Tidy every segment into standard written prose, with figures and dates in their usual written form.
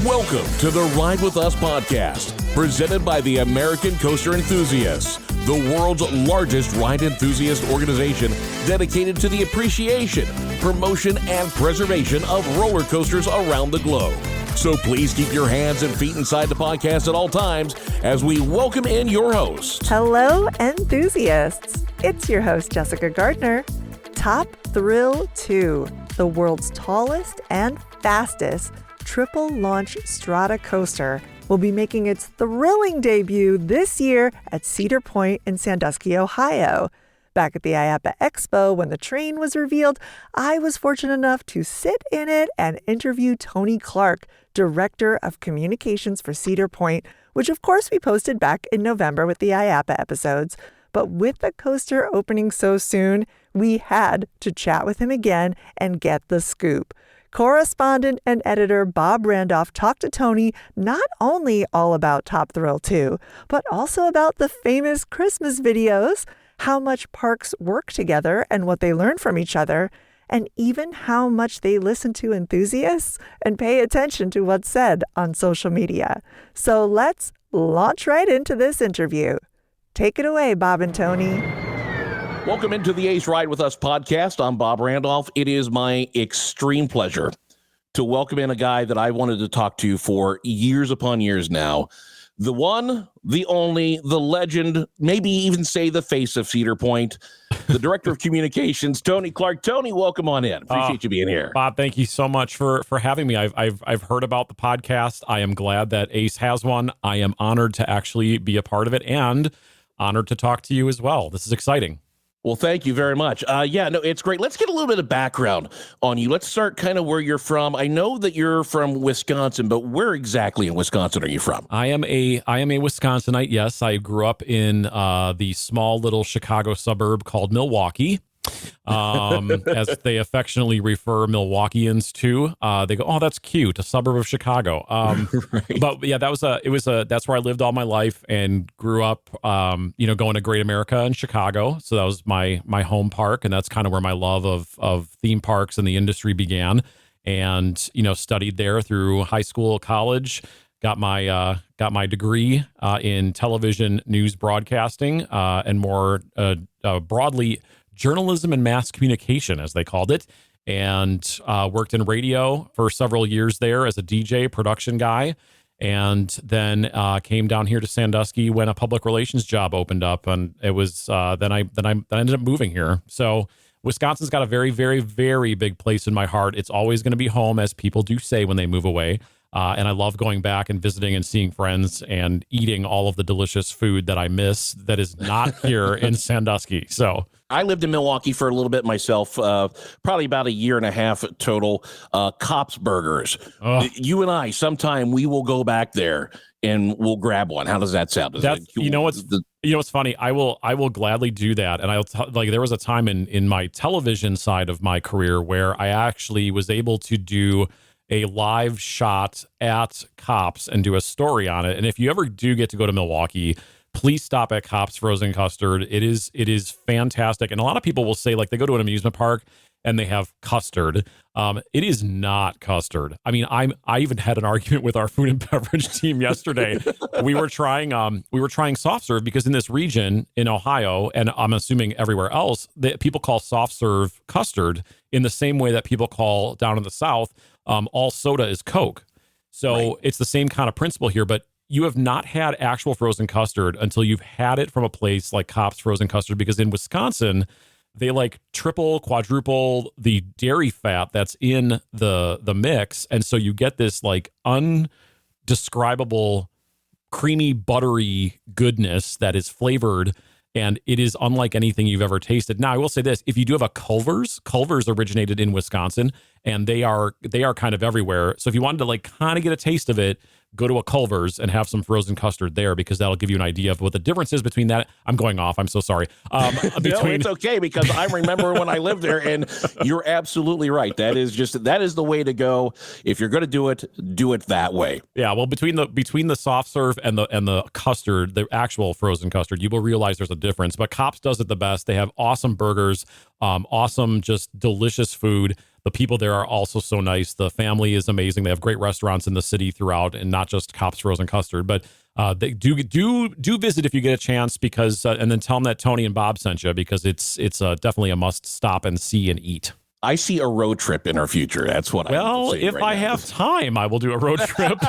Welcome to the Ride With Us podcast, presented by the American Coaster Enthusiasts, the world's largest ride enthusiast organization dedicated to the appreciation, promotion, and preservation of roller coasters around the globe. So please keep your hands and feet inside the podcast at all times as we welcome in your host. Hello, enthusiasts. It's your host, Jessica Gardner. Top Thrill 2, the world's tallest and fastest triple launch strata coaster, will be making its thrilling debut this year at Cedar Point in Sandusky, Ohio. Back at the IAAPA Expo, when the train was revealed, I was fortunate enough to sit in it and interview Tony Clark, Director of Communications for Cedar Point, which of course we posted back in November with the IAAPA episodes. But with the coaster opening so soon, we had to chat with him again and get the scoop. Correspondent and editor Bob Randolph talked to Tony not only all about Top Thrill 2, but also about the famous Christmas videos, how much parks work together and what they learn from each other, and even how much they listen to enthusiasts and pay attention to what's said on social media. So let's launch right into this interview. Take it away, Bob and Tony. Welcome into the Ace Ride With Us podcast. I'm Bob Randolph. It is my extreme pleasure to welcome in a guy that I wanted to talk to for years upon years now. The one, the only, the legend, maybe even say the face of Cedar Point, the Director of Communications, Tony Clark. Tony, welcome on in. Appreciate you being here. Bob, thank you so much for having me. I've heard about the podcast. I am glad that Ace has one. I am honored to actually be a part of it and honored to talk to you as well. This is exciting. Well, thank you very much. It's great. Let's get a little bit of background on you. Let's start kind of where you're from. I know that you're from Wisconsin, but where exactly in Wisconsin are you from? I am a Wisconsinite. Yes, I grew up in the small little Chicago suburb called Milwaukee, as they affectionately refer Milwaukeeans to. They go, "Oh, that's cute, a suburb of Chicago." Right. But yeah, that's where I lived all my life and grew up. Going to Great America in Chicago. So that was my home park, and that's kind of where my love of theme parks and the industry began. And studied there through high school, college. Got my degree in television news broadcasting and more broadly, journalism and mass communication, as they called it, and worked in radio for several years there as a DJ production guy, and then came down here to Sandusky when a public relations job opened up, and it was then I ended up moving here. So Wisconsin's got a very, very, very big place in my heart. It's always going to be home, as people do say when they move away. And I love going back and visiting and seeing friends and eating all of the delicious food that I miss that is not here in Sandusky. So I lived in Milwaukee for a little bit myself, probably about a year and a half total. Kopp's Burgers. You and I, sometime we will go back there and we'll grab one. How does that sound? What's funny? I will gladly do that. And there was a time in my television side of my career where I actually was able to do a live shot at Kopp's and do a story on it. And if you ever do get to go to Milwaukee, please stop at Kopp's Frozen Custard. It is fantastic. And a lot of people will say, like, they go to an amusement park and they have custard. It is not custard. I mean, I even had an argument with our food and beverage team yesterday. We were trying soft serve because in this region in Ohio, and I'm assuming everywhere else, that people call soft serve custard in the same way that people call down in the South all soda is Coke. So right. It's the same kind of principle here, but you have not had actual frozen custard until you've had it from a place like Kopp's Frozen Custard, because in Wisconsin, they like triple, quadruple the dairy fat that's in the mix. And so you get this like undescribable, creamy, buttery goodness that is flavored, and it is unlike anything you've ever tasted. Now, I will say this: if you do have a Culver's originated in Wisconsin, and they are kind of everywhere. So if you wanted to like kind of get a taste of it, go to a Culver's and have some frozen custard there, because that'll give you an idea of what the difference is between that. I'm going off. I'm so sorry. No, it's okay, because I remember when I lived there, and you're absolutely right. That is the way to go. If you're going to do it that way. Yeah. Well, between the soft serve and the custard, the actual frozen custard, you will realize there's a difference. But Kopp's does it the best. They have awesome burgers, awesome, just delicious food. The people there are also so nice. The family is amazing. They have great restaurants in the city throughout, and not just Cops Frozen Custard, but they do visit if you get a chance, because and then tell them that Tony and Bob sent you, because it's definitely a must stop and see and eat. I see a road trip in our future. That's what Well, if I have time, I will do a road trip.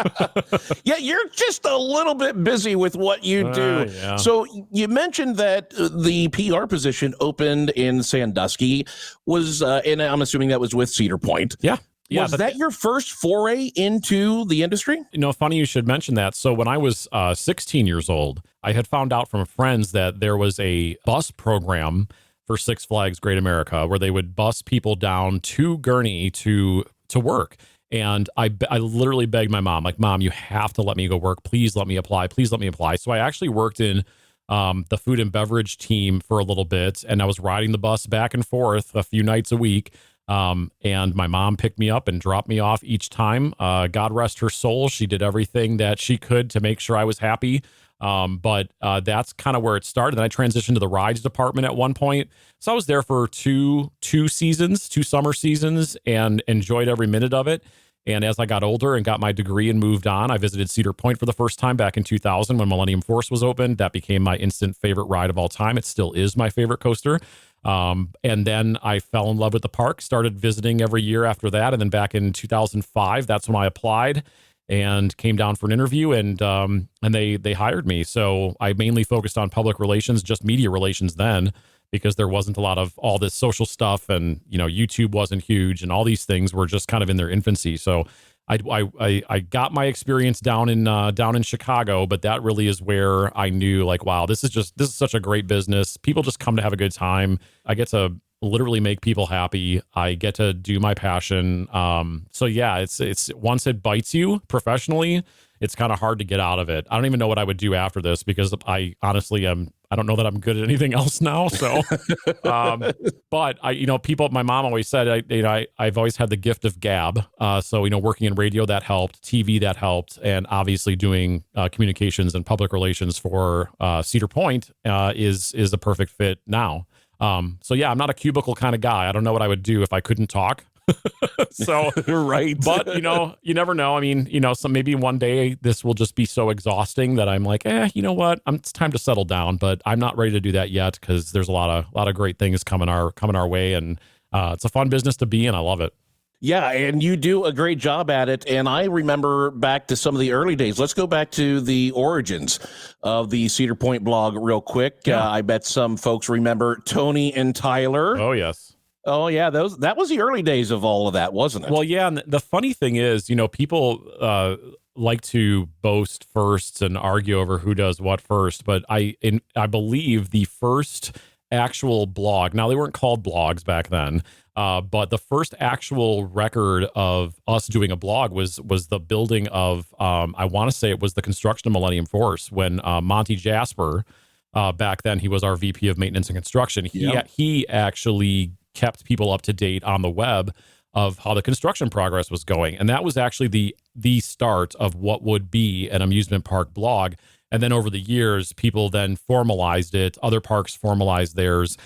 Yeah, you're just a little bit busy with what you do. Yeah. So you mentioned that the PR position opened in Sandusky was, and I'm assuming that was with Cedar Point. Yeah. Yeah, was that your first foray into the industry? Funny you should mention that. So when I was 16 years old, I had found out from friends that there was a bus program for Six Flags Great America where they would bus people down to Gurnee to work. And I literally begged my mom, like, Mom, you have to let me go work. Please let me apply. Please let me apply. So I actually worked in the food and beverage team for a little bit, and I was riding the bus back and forth a few nights a week. And my mom picked me up and dropped me off each time. God rest her soul. She did everything that she could to make sure I was happy. But that's kind of where it started. And I transitioned to the rides department at one point. So I was there for two summer seasons, and enjoyed every minute of it. And as I got older and got my degree and moved on, I visited Cedar Point for the first time back in 2000 when Millennium Force was opened. That became my instant favorite ride of all time. It still is my favorite coaster. And then I fell in love with the park, started visiting every year after that. And then back in 2005, that's when I applied and came down for an interview, and they hired me. So I mainly focused on public relations, just media relations then, because there wasn't a lot of all this social stuff, and YouTube wasn't huge, and all these things were just kind of in their infancy. So I got my experience down in Chicago, but that really is where I knew, like, wow, this is such a great business. People just come to have a good time. I get to literally make people happy. I get to do my passion. So yeah, it's once it bites you professionally, it's kind of hard to get out of it. I don't even know what I would do after this, because I honestly I don't know that I'm good at anything else now. So, but my mom always said, I've always had the gift of gab. So, working in radio, that helped, TV, that helped. And obviously doing communications and public relations for Cedar Point is a perfect fit now. So yeah, I'm not a cubicle kind of guy. I don't know what I would do if I couldn't talk. So, right. But, you never know. I mean, so maybe one day this will just be so exhausting that I'm like, you know what? It's time to settle down, but I'm not ready to do that yet, because there's a lot of great things coming our way. And, it's a fun business to be in. I love it. Yeah, and you do a great job at it. And I remember back to some of the early days. Let's go back to the origins of the Cedar Point blog real quick. Yeah. I bet some folks remember Tony and Tyler. Oh, yes. Oh, yeah. That was the early days of all of that, wasn't it? Well, yeah. And the funny thing is, people like to boast firsts and argue over who does what first. But I believe the first actual blog, now they weren't called blogs back then, but the first actual record of us doing a blog was the building of, I want to say it was the construction of Millennium Force, when Monty Jasper, back then he was our VP of maintenance and construction. He actually kept people up to date on the web of how the construction progress was going. And that was actually the start of what would be an amusement park blog. And then over the years, people then formalized it. Other parks formalized theirs.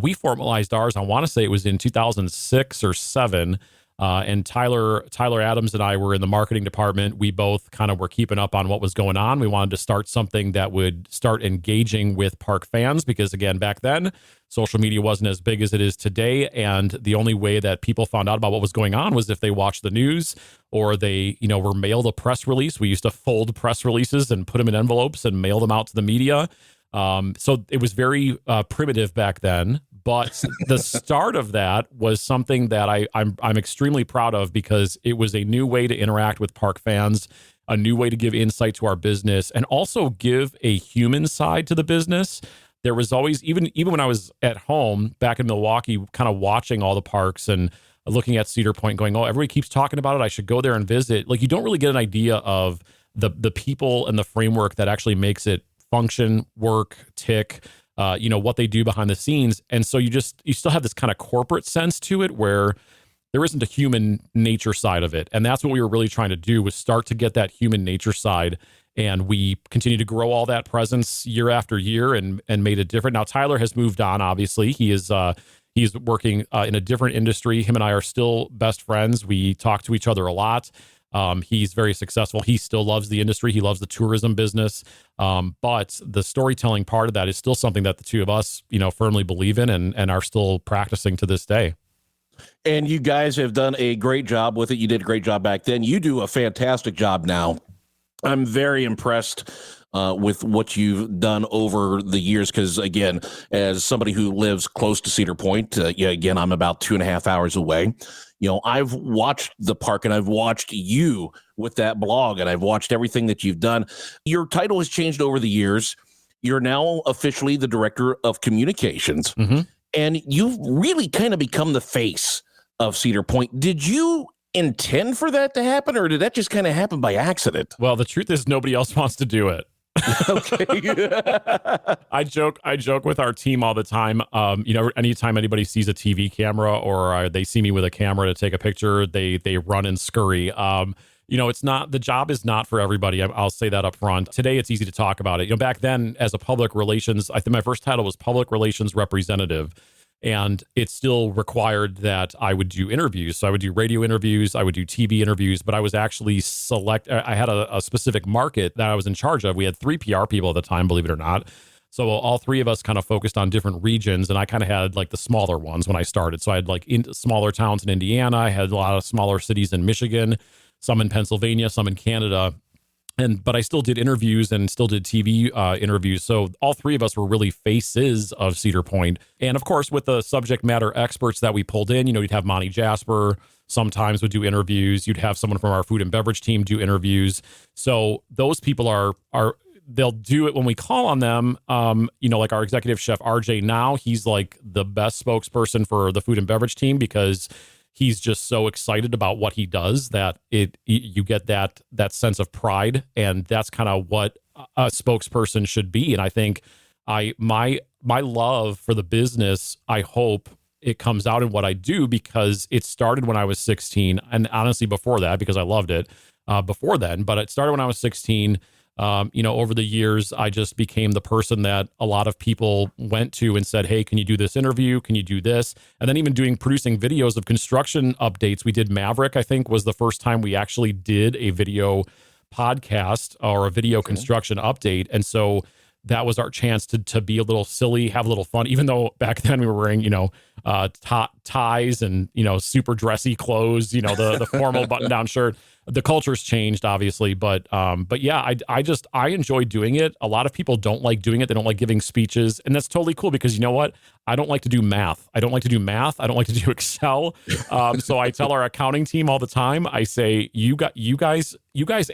We formalized ours, I want to say it was in 2006 or 7. And Tyler Adams and I were in the marketing department. We both kind of were keeping up on what was going on. We wanted to start something that would start engaging with park fans, because again, back then, social media wasn't as big as it is today. And the only way that people found out about what was going on was if they watched the news, or they, were mailed a press release. We used to fold press releases and put them in envelopes and mail them out to the media. So it was very primitive back then. But the start of that was something that I'm extremely proud of, because it was a new way to interact with park fans, a new way to give insight to our business, and also give a human side to the business. There was always, even when I was at home back in Milwaukee, kind of watching all the parks and looking at Cedar Point going, oh, everybody keeps talking about it, I should go there and visit. Like, you don't really get an idea of the people and the framework that actually makes it function, work, tick, what they do behind the scenes. And so you still have this kind of corporate sense to it, where there isn't a human nature side of it. And that's what we were really trying to do, was start to get that human nature side. And we continue to grow all that presence year after year and made it different. Now, Tyler has moved on, obviously. He is He's working in a different industry. Him and I are still best friends. We talk to each other a lot. He's very successful. He still loves the industry. He loves the tourism business. But the storytelling part of that is still something that the two of us, firmly believe in and are still practicing to this day. And you guys have done a great job with it. You did a great job back then. You do a fantastic job now. I'm very impressed with what you've done over the years. Because again, as somebody who lives close to Cedar Point, again, I'm about 2.5 hours away. I've watched the park and I've watched you with that blog and I've watched everything that you've done. Your title has changed over the years. You're now officially the director of communications. Mm-hmm. And you've really kind of become the face of Cedar Point. Did you intend for that to happen, or did that just kind of happen by accident? Well, the truth is nobody else wants to do it. Okay. I joke with our team all the time. Anytime anybody sees a TV camera or they see me with a camera to take a picture, they run and scurry. It's not, the job is not for everybody. I'll say that up front. Today, it's easy to talk about it. Back then, as a public relations, I think my first title was public relations representative. And it still required that I would do interviews. So I would do radio interviews, I would do TV interviews, but I was actually I had a specific market that I was in charge of. We had 3 PR people at the time, believe it or not. So all 3 of us kind of focused on different regions, and I kind of had like the smaller ones when I started. So I had like smaller towns in Indiana, I had a lot of smaller cities in Michigan, some in Pennsylvania, some in Canada. But I still did interviews and still did TV interviews. So all 3 of us were really faces of Cedar Point. And of course, with the subject matter experts that we pulled in, you'd have Monty Jasper sometimes would do interviews. You'd have someone from our food and beverage team do interviews. So those people they'll do it when we call on them. Like our executive chef, RJ, now he's like the best spokesperson for the food and beverage team because he's just so excited about what he does that you get that sense of pride, and that's kind of what a spokesperson should be. And I think my love for the business, I hope it comes out in what I do, because it started when I was 16, and honestly before that, because I loved it before then. But it started when I was 16. Over the years, I just became the person that a lot of people went to and said, hey, can you do this interview? Can you do this? And then even producing videos of construction updates. We did Maverick, I think, was the first time we actually did a video podcast or a video construction update. And so that was our chance to be a little silly, have a little fun, even though back then we were wearing, ties and, super dressy clothes, the formal button down shirt. The culture's changed, obviously, but yeah, I enjoy doing it. A lot of people don't like doing it. They don't like giving speeches, and that's totally cool because you know what? I don't like to do math. I don't like to do Excel. So I tell our accounting team all the time. I say, you guys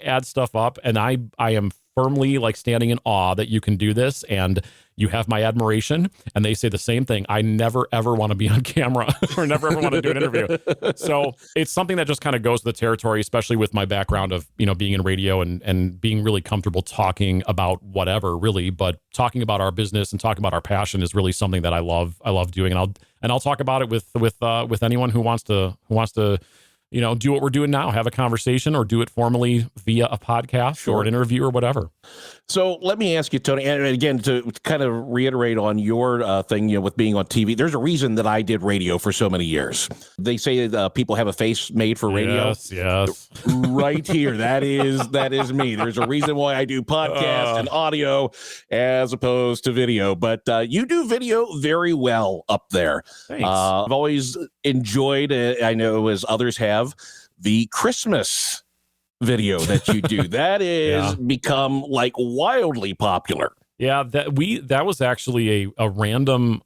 add stuff up, and I am firmly like standing in awe that you can do this, and you have my admiration. And they say the same thing. I never ever want to be on camera or never ever want to do an interview. So it's something that just kind of goes with the territory, especially with my background of being in radio and being really comfortable talking about whatever, really. But talking about our business and talking about our passion is really something that I love doing, and I'll talk about it with anyone who wants to do what we're doing now, have a conversation, or do it formally via a podcast or an interview or whatever. So let me ask you, Tony, and again, to kind of reiterate on your thing, with being on TV, there's a reason that I did radio for so many years. They say that people have a face made for radio. Yes. Right here. That is me. There's a reason why I do podcast and audio as opposed to video, but you do video very well up there. Thanks. I've always enjoyed, I know as others have, the Christmas video that you do. That is become like wildly popular. Yeah, that was actually a random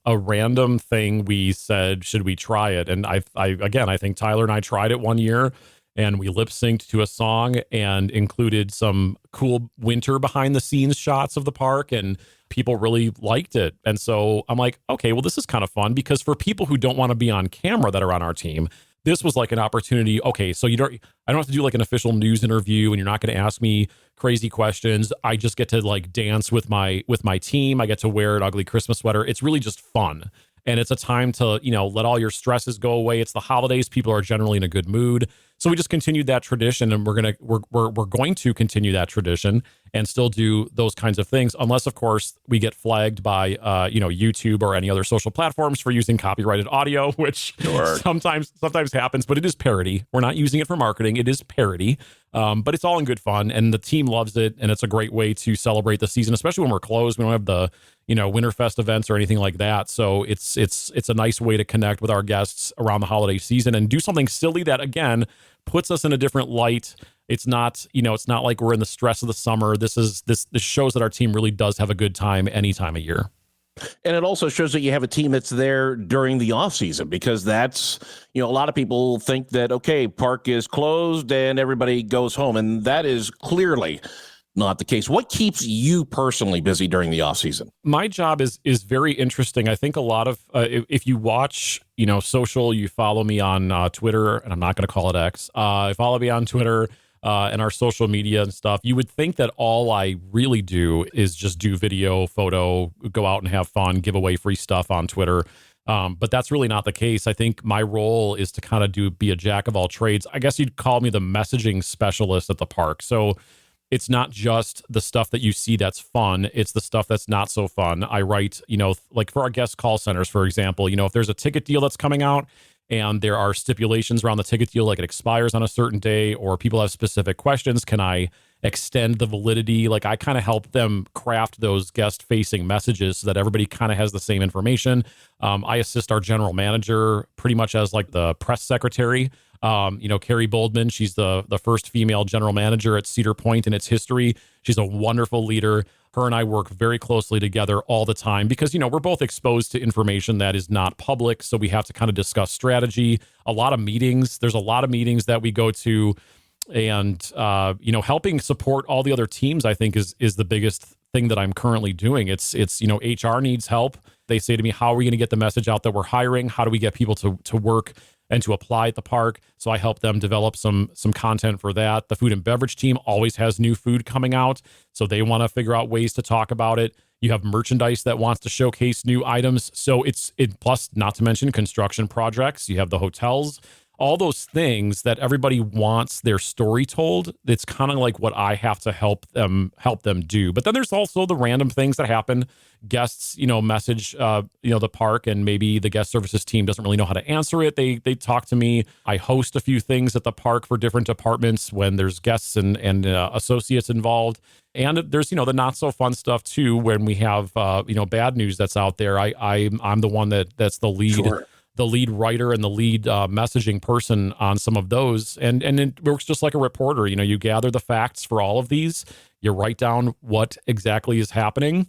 thing. We said, should we try it? And I think Tyler and I tried it one year, and we lip synced to a song and included some cool winter behind the scenes shots of the park, and people really liked it. And so I'm like, okay, well, this is kind of fun, because for people who don't want to be on camera that are on our team, this was like an opportunity. Okay, so I don't have to do like an official news interview, and you're not going to ask me crazy questions. I just get to like dance with my team. I get to wear an ugly Christmas sweater. It's really just fun. And it's a time to, let all your stresses go away. It's the holidays. People are generally in a good mood. So we just continued that tradition, and we're going to continue that tradition and still do those kinds of things, unless, of course, we get flagged by YouTube or any other social platforms for using copyrighted audio, which sometimes happens. But it is parody. We're not using it for marketing. It is parody. But it's all in good fun, and the team loves it, and it's a great way to celebrate the season, especially when we're closed. We don't have the Winterfest events or anything like that. So it's a nice way to connect with our guests around the holiday season and do something silly that, again, puts us in a different light. It's not like we're in the stress of the summer. This shows that our team really does have a good time any time of year. And it also shows that you have a team that's there during the off season, because that's, a lot of people think that, okay, park is closed and everybody goes home. And that is clearly not the case. What keeps you personally busy during the off season? My job is very interesting. I think a lot of, if you watch, social, you follow me on Twitter, and I'm not going to call it X. Follow me on Twitter and our social media and stuff. You would think that all I really do is just do video, photo, go out and have fun, give away free stuff on Twitter. But that's really not the case. I think my role is to kind of be a jack of all trades. I guess you'd call me the messaging specialist at the park. So it's not just the stuff that you see that's fun. It's the stuff that's not so fun. I write, like for our guest call centers, for example, if there's a ticket deal that's coming out and there are stipulations around the ticket deal, like it expires on a certain day, or people have specific questions, can I extend the validity? Like, I kind of help them craft those guest-facing messages so that everybody kind of has the same information. I assist our general manager pretty much as like the press secretary. Carrie Boldman, she's the first female general manager at Cedar Point in its history. She's a wonderful leader. Her and I work very closely together all the time because, we're both exposed to information that is not public. So we have to kind of discuss strategy, a lot of meetings. There's a lot of meetings that we go to, and, helping support all the other teams, I think is the biggest thing that I'm currently doing. It's HR needs help. They say to me, how are we going to get the message out that we're hiring? How do we get people to work and to apply at the park? So I help them develop some content for that. The food and beverage team always has new food coming out, so they want to figure out ways to talk about it. You have merchandise that wants to showcase new items. So plus, not to mention construction projects. You have the hotels, all those things that everybody wants their story told. It's kind of like what I have to help them do. But then there's also the random things that happen. Guests, message, the park, and maybe the guest services team doesn't really know how to answer it. They talk to me. I host a few things at the park for different departments when there's guests and associates involved. And there's, the not so fun stuff too, when we have, bad news that's out there. I'm the one that's the lead. Sure. The lead writer and the lead messaging person on some of those. And it works just like a reporter. You gather the facts for all of these, you write down what exactly is happening,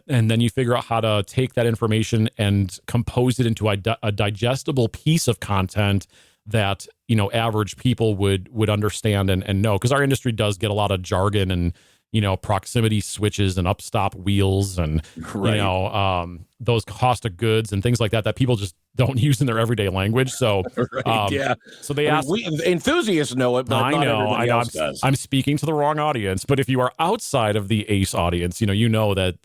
and then you figure out how to take that information and compose it into a digestible piece of content that, average people would understand and know. Because our industry does get a lot of jargon and, proximity switches and upstop wheels and, right. Those cost of goods and things like that people just don't use in their everyday language. So, right, yeah. So they ask. We enthusiasts know it, but I not know. everybody else does. I'm speaking to the wrong audience. But if you are outside of the ACE audience, you know that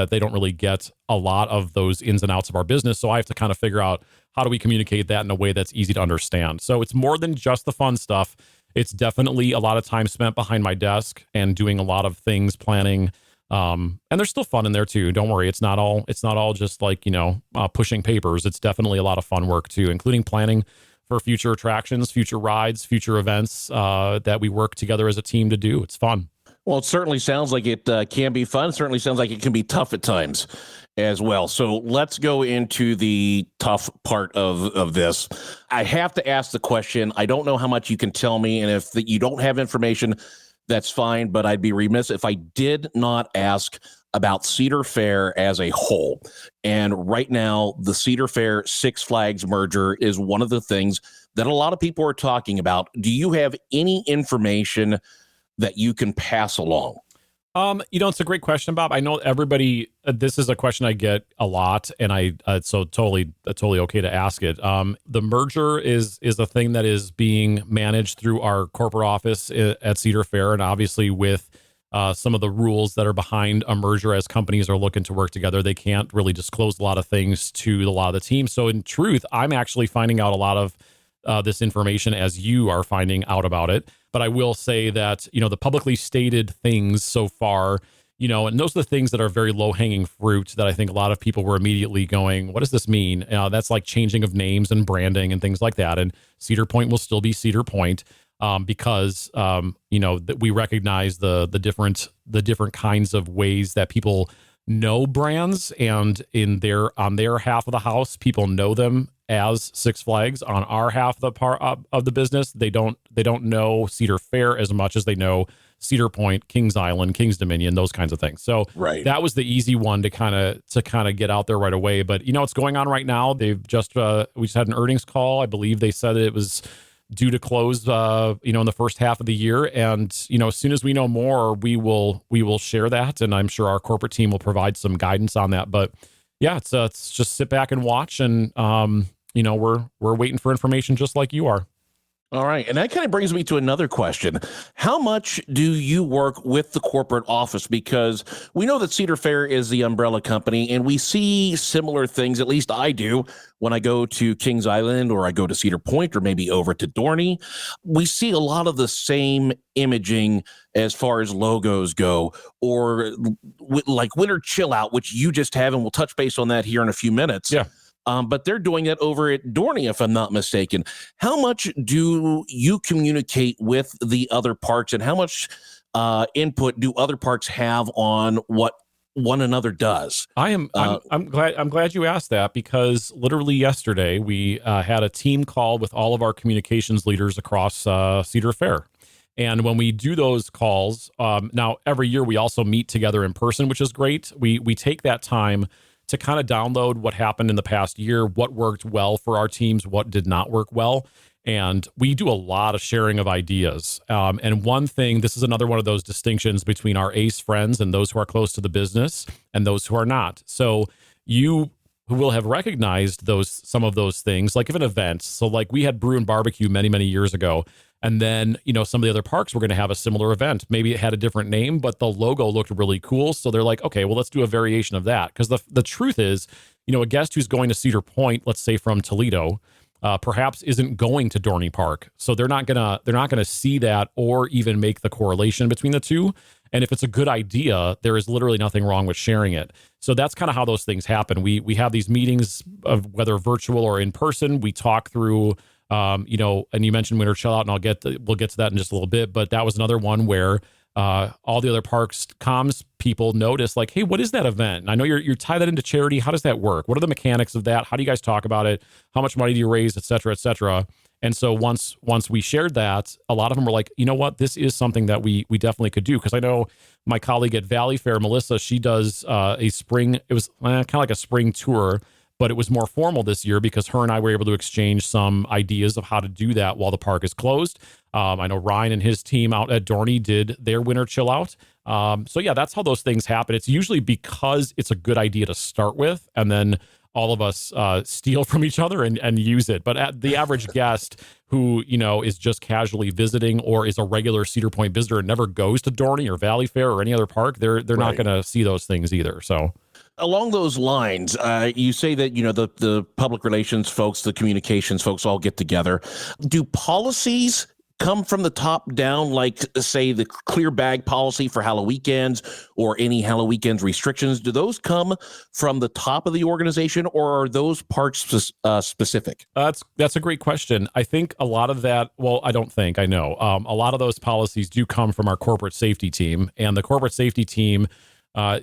they don't really get a lot of those ins and outs of our business. So I have to kind of figure out how do we communicate that in a way that's easy to understand. So it's more than just the fun stuff. It's definitely a lot of time spent behind my desk and doing a lot of things, planning. And there's still fun in there too. Don't worry. It's not all just like, pushing papers. It's definitely a lot of fun work too, including planning for future attractions, future rides, future events, that we work together as a team to do. It's fun. Well, it certainly sounds like it can be fun. It certainly sounds like it can be tough at times as well. So let's go into the tough part of this. I have to ask the question. I don't know how much you can tell me, and if you don't have information, that's fine, but I'd be remiss if I did not ask about Cedar Fair as a whole. And right now, the Cedar Fair Six Flags merger is one of the things that a lot of people are talking about. Do you have any information that you can pass along? It's a great question, Bob. I know everybody, this is a question I get a lot, and so totally okay to ask it. The merger is a thing that is being managed through our corporate office at Cedar Fair, and obviously with some of the rules that are behind a merger as companies are looking to work together, they can't really disclose a lot of things to a lot of the teams. So in truth, I'm actually finding out a lot of this information as you are finding out about it. But I will say that, the publicly stated things so far, and those are the things that are very low hanging fruit that I think a lot of people were immediately going, what does this mean? That's like changing of names and branding and things like that. And Cedar Point will still be Cedar Point because, that we recognize the different kinds of ways that people know brands, and on their half of the house, people know them as Six Flags. On our half of the part of the business, they don't know Cedar Fair as much as they know Cedar Point, Kings Island, Kings Dominion, those kinds of things. So that was the easy one to kind of get out there right away. But what's going on right now? They've just we just had an earnings call. I believe they said it was due to close, in the first half of the year. And, as soon as we know more, we will share that. And I'm sure our corporate team will provide some guidance on that. But yeah, it's just sit back and watch. And, we're waiting for information just like you are. All right. And that kind of brings me to another question. How much do you work with the corporate office? Because we know that Cedar Fair is the umbrella company, and we see similar things, at least I do, when I go to Kings Island or I go to Cedar Point or maybe over to Dorney. We see a lot of the same imaging as far as logos go, or like Winter Chill Out, which you just have, and we'll touch base on that here in a few minutes. Yeah. But they're doing it over at Dorney, if I'm not mistaken. How much do you communicate with the other parks, and how much input do other parks have on what one another does? I'm glad you asked that, because literally yesterday we had a team call with all of our communications leaders across Cedar Fair. And when we do those calls, now every year we also meet together in person, which is great. We take that time to kind of download what happened in the past year, what worked well for our teams, what did not work well. And we do a lot of sharing of ideas. And one thing, this is another one of those distinctions between our ACE friends and those who are close to the business and those who are not. So you will have recognized some of those things, like if an event. So like we had Brew and Barbecue many, many years ago. And then, some of the other parks were going to have a similar event. Maybe it had a different name, but the logo looked really cool. So they're like, okay, well, let's do a variation of that. Because the truth is, a guest who's going to Cedar Point, let's say from Toledo, perhaps isn't going to Dorney Park. So they're not gonna see that or even make the correlation between the two. And if it's a good idea, there is literally nothing wrong with sharing it. So that's kind of how those things happen. We have these meetings of whether virtual or in person. We talk through. And you mentioned Winter Chill Out, and we'll get to that in just a little bit. But that was another one where all the other parks comms people notice, like, hey, what is that event? And I know you're tie that into charity. How does that work? What are the mechanics of that? How do you guys talk about it? How much money do you raise, et cetera, et cetera? And so once we shared that, a lot of them were like, you know what, this is something that we definitely could do. Because I know my colleague at Valley Fair, Melissa, she does a spring. It was kind of like a spring tour, but it was more formal this year because her and I were able to exchange some ideas of how to do that while the park is closed. I know Ryan and his team out at Dorney did their Winter Chill Out. So yeah, that's how those things happen. It's usually because it's a good idea to start with, and then all of us steal from each other and use it. But at the average guest who, is just casually visiting or is a regular Cedar Point visitor and never goes to Dorney or Valley Fair or any other park, they're not going to see those things either. So along those lines, you say that, the public relations folks, the communications folks all get together. Do policies come from the top down, like, say, the clear bag policy for Halloween or any Halloween restrictions? Do those come from the top of the organization, or are those parks specific? That's a great question. I think a lot of that, well, I don't think, I know. A lot of those policies do come from our corporate safety team, and the corporate safety team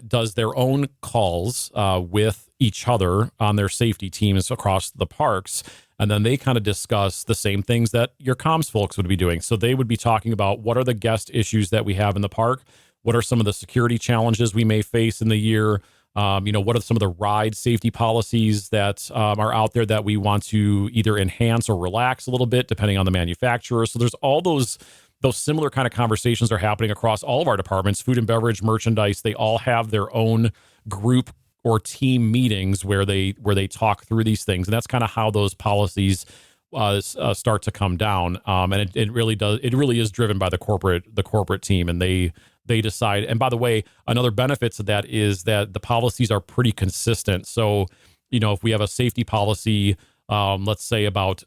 does their own calls with each other on their safety teams across the parks. And then they kind of discuss the same things that your comms folks would be doing. So they would be talking about what are the guest issues that we have in the park? What are some of the security challenges we may face in the year? What are some of the ride safety policies that are out there that we want to either enhance or relax a little bit, depending on the manufacturer? So there's all those similar kind of conversations are happening across all of our departments, food and beverage, merchandise. They all have their own group or team meetings where they talk through these things. And that's kind of how those policies start to come down. And it really is driven by the corporate team, and they decide. And by the way, another benefit to that is that the policies are pretty consistent. So, if we have a safety policy let's say about,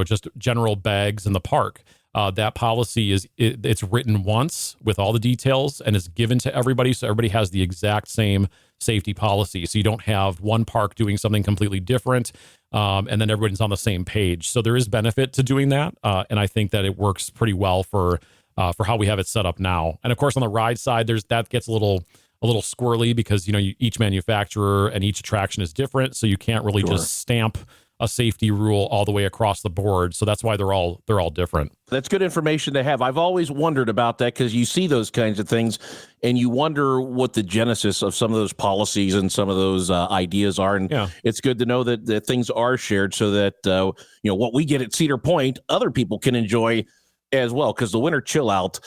just general bags in the park. That policy it's written once with all the details and is given to everybody. So everybody has the exact same safety policy. So you don't have one park doing something completely different. And then everybody's on the same page. So there is benefit to doing that. And I think that it works pretty well for how we have it set up now. And of course, on the ride side, that gets a little squirrely because, each manufacturer and each attraction is different. So you can't really just stamp a safety rule all the way across the board. So that's why they're all different. That's good information to have. I've always wondered about that because you see those kinds of things and you wonder what the genesis of some of those policies and some of those ideas are. And it's good to know that things are shared so that, what we get at Cedar Point, other people can enjoy as well, because the winter chill out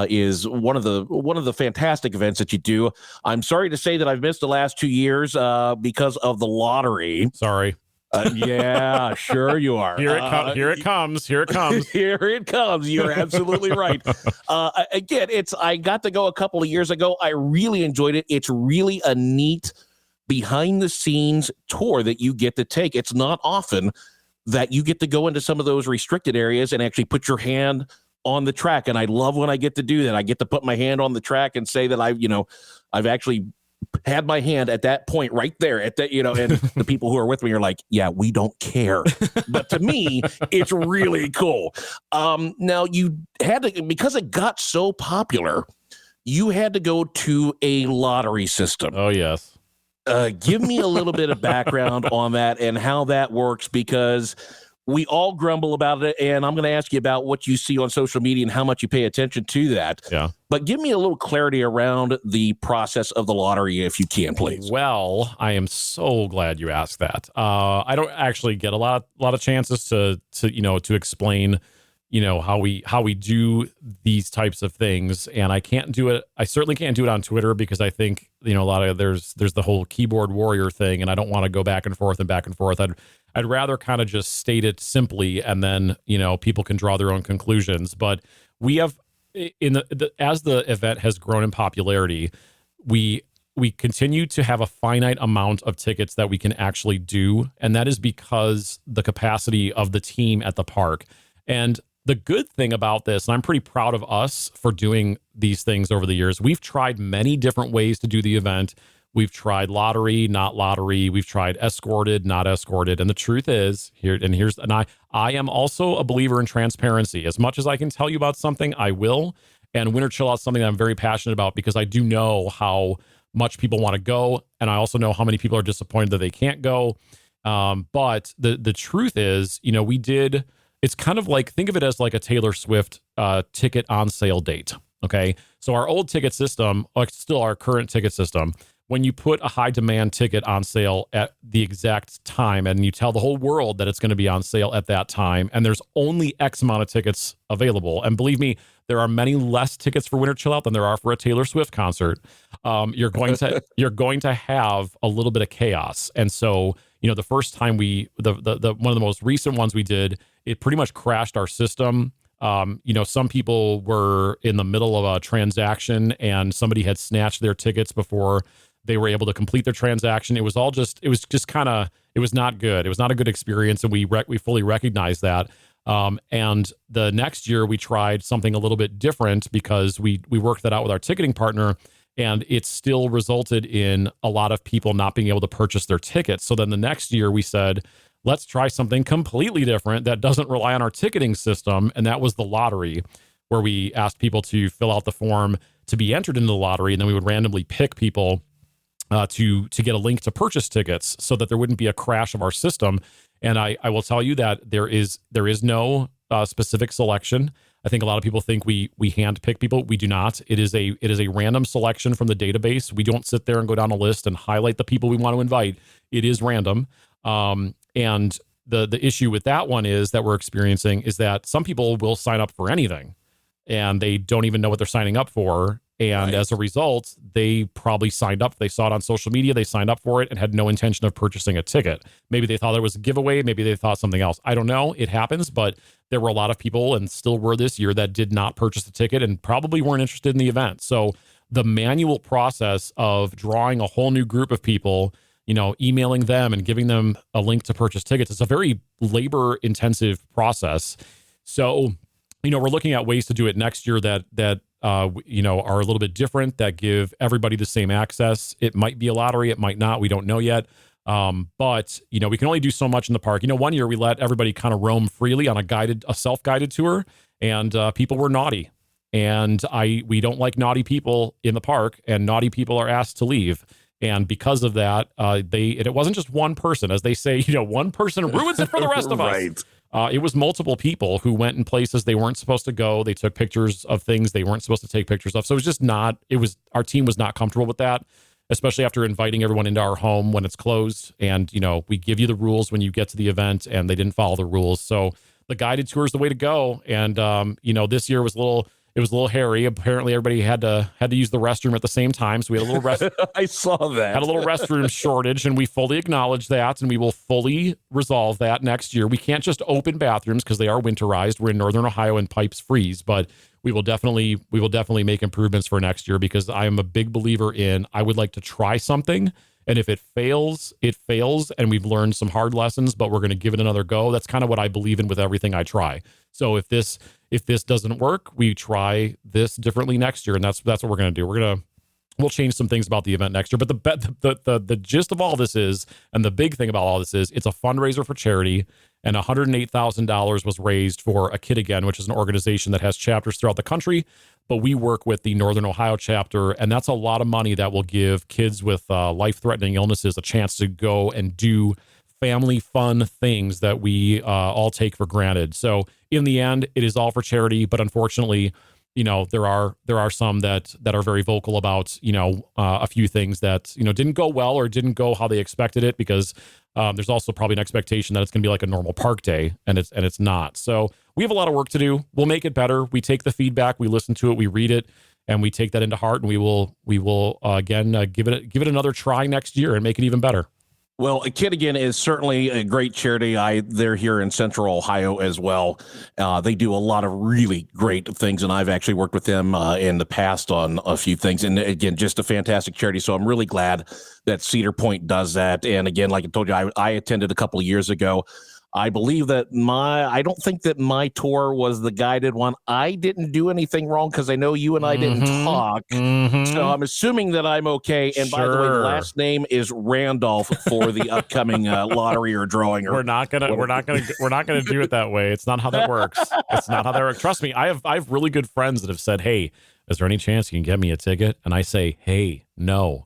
is one of the fantastic events that you do. I'm sorry to say that I've missed the last 2 years because of the lottery. Sorry. Yeah, sure you are. Here it comes. Here it comes. You're absolutely right. Again, I got to go a couple of years ago. I really enjoyed it. It's really a neat behind the scenes tour that you get to take. It's not often that you get to go into some of those restricted areas and actually put your hand on the track. And I love when I get to do that. I get to put my hand on the track and say that I've actually had my hand at that point right there at that, and the people who are with me are like, yeah, we don't care. But to me, it's really cool. Now you had to, because it got so popular, you had to go to a lottery system. Oh, yes. Give me a little bit of background on that and how that works, because we all grumble about it, and I'm going to ask you about what you see on social media and how much you pay attention to that. Yeah. But give me a little clarity around the process of the lottery, if you can, please. Well, I am so glad you asked that. I don't actually get a lot of chances to explain, how we do these types of things, and I can't do it. I certainly can't do it on Twitter because I think a lot of there's the whole keyboard warrior thing, and I don't want to go back and forth. I'd rather kind of just state it simply, and then people can draw their own conclusions. But we have as the event has grown in popularity, we continue to have a finite amount of tickets that we can actually do, and that is because the capacity of the team at the park. And the good thing about this, and I'm pretty proud of us for doing these things over the years, we've tried many different ways to do the event. We've tried lottery, not lottery. We've tried escorted, not escorted. And the truth is, I am also a believer in transparency. As much as I can tell you about something, I will. And Winter Chill Out is something that I'm very passionate about because I do know how much people want to go. And I also know how many people are disappointed that they can't go. But the truth is, it's kind of like, think of it as like a Taylor Swift ticket on sale date. Okay. So our old ticket system, still our current ticket system, when you put a high demand ticket on sale at the exact time and you tell the whole world that it's going to be on sale at that time, and there's only X amount of tickets available. And believe me, there are many less tickets for Winter Chill Out than there are for a Taylor Swift concert. You're going to have a little bit of chaos. And so, the first time one of the most recent ones we did, it pretty much crashed our system. Some people were in the middle of a transaction and somebody had snatched their tickets before they were able to complete their transaction. It was not good. It was not a good experience. And we fully recognize that. And the next year we tried something a little bit different because we worked that out with our ticketing partner, and it still resulted in a lot of people not being able to purchase their tickets. So then the next year we said, let's try something completely different that doesn't rely on our ticketing system. And that was the lottery, where we asked people to fill out the form to be entered into the lottery. And then we would randomly pick people to get a link to purchase tickets so that there wouldn't be a crash of our system. And I will tell you that there is no specific selection. I think a lot of people think we hand pick people. We do not. It is a random selection from the database. We don't sit there and go down a list and highlight the people we want to invite. It is random. And the issue with that one is that we're experiencing is that some people will sign up for anything and they don't even know what they're signing up for. And as a result, they probably signed up. They saw it on social media. They signed up for it and had no intention of purchasing a ticket. Maybe they thought it was a giveaway. Maybe they thought something else. I don't know. It happens, but there were a lot of people, and still were this year, that did not purchase the ticket and probably weren't interested in the event. So the manual process of drawing a whole new group of people emailing them and giving them a link to purchase tickets. It's a very labor intensive process. So, we're looking at ways to do it next year that are a little bit different, that give everybody the same access. It might be a lottery. It might not. We don't know yet. But we can only do so much in the park. One year we let everybody kind of roam freely on a self-guided tour, and people were naughty. And we don't like naughty people in the park, and naughty people are asked to leave. And because of that, it wasn't just one person, as they say, one person ruins it for the rest of Right. us. It was multiple people who went in places they weren't supposed to go. They took pictures of things they weren't supposed to take pictures of. So our team was not comfortable with that, especially after inviting everyone into our home when it's closed. And, we give you the rules when you get to the event, and they didn't follow the rules. So the guided tour is the way to go. And, this year was a little hairy. Apparently everybody had to use the restroom at the same time. So we had a little I saw that. had a little restroom shortage, and we fully acknowledge that, and we will fully resolve that next year. We can't just open bathrooms because they are winterized. We're in Northern Ohio and pipes freeze, but we will definitely make improvements for next year, because I am a big believer in, I would like to try something. And if it fails, it fails. And we've learned some hard lessons, but we're going to give it another go. That's kind of what I believe in with everything I try. So if this doesn't work, we try this differently next year. And that's what we're going to do. We'll change some things about the event next year. But the gist of all this is, and the big thing about all this is, it's a fundraiser for charity, and $108,000 was raised for A Kid Again, which is an organization that has chapters throughout the country. But we work with the Northern Ohio chapter, and that's a lot of money that will give kids with life-threatening illnesses a chance to go and do family fun things that we all take for granted. So in the end, it is all for charity, but unfortunately, there are some that are very vocal about, a few things that, didn't go well or didn't go how they expected it, because there's also probably an expectation that it's going to be like a normal park day, and it's not. So we have a lot of work to do. We'll make it better. We take the feedback, we listen to it, we read it, and we take that into heart, and we will again give it another try next year and make it even better. Well, A Kid Again is certainly a great charity. They're here in Central Ohio as well. They do a lot of really great things, and I've actually worked with them in the past on a few things. And again, just a fantastic charity. So I'm really glad that Cedar Point does that. And again, like I told you, I attended a couple of years ago. I believe that I don't think that my tour was the guided one. I didn't do anything wrong, because I know you and I didn't talk. So I'm assuming that I'm okay. And by the way, the last name is Randolph for the upcoming lottery or drawing. Or we're not gonna do it that way. It's not how that works. It's not how that works. Trust me, I have really good friends that have said, "Hey, is there any chance you can get me a ticket?" And I say, "Hey, no."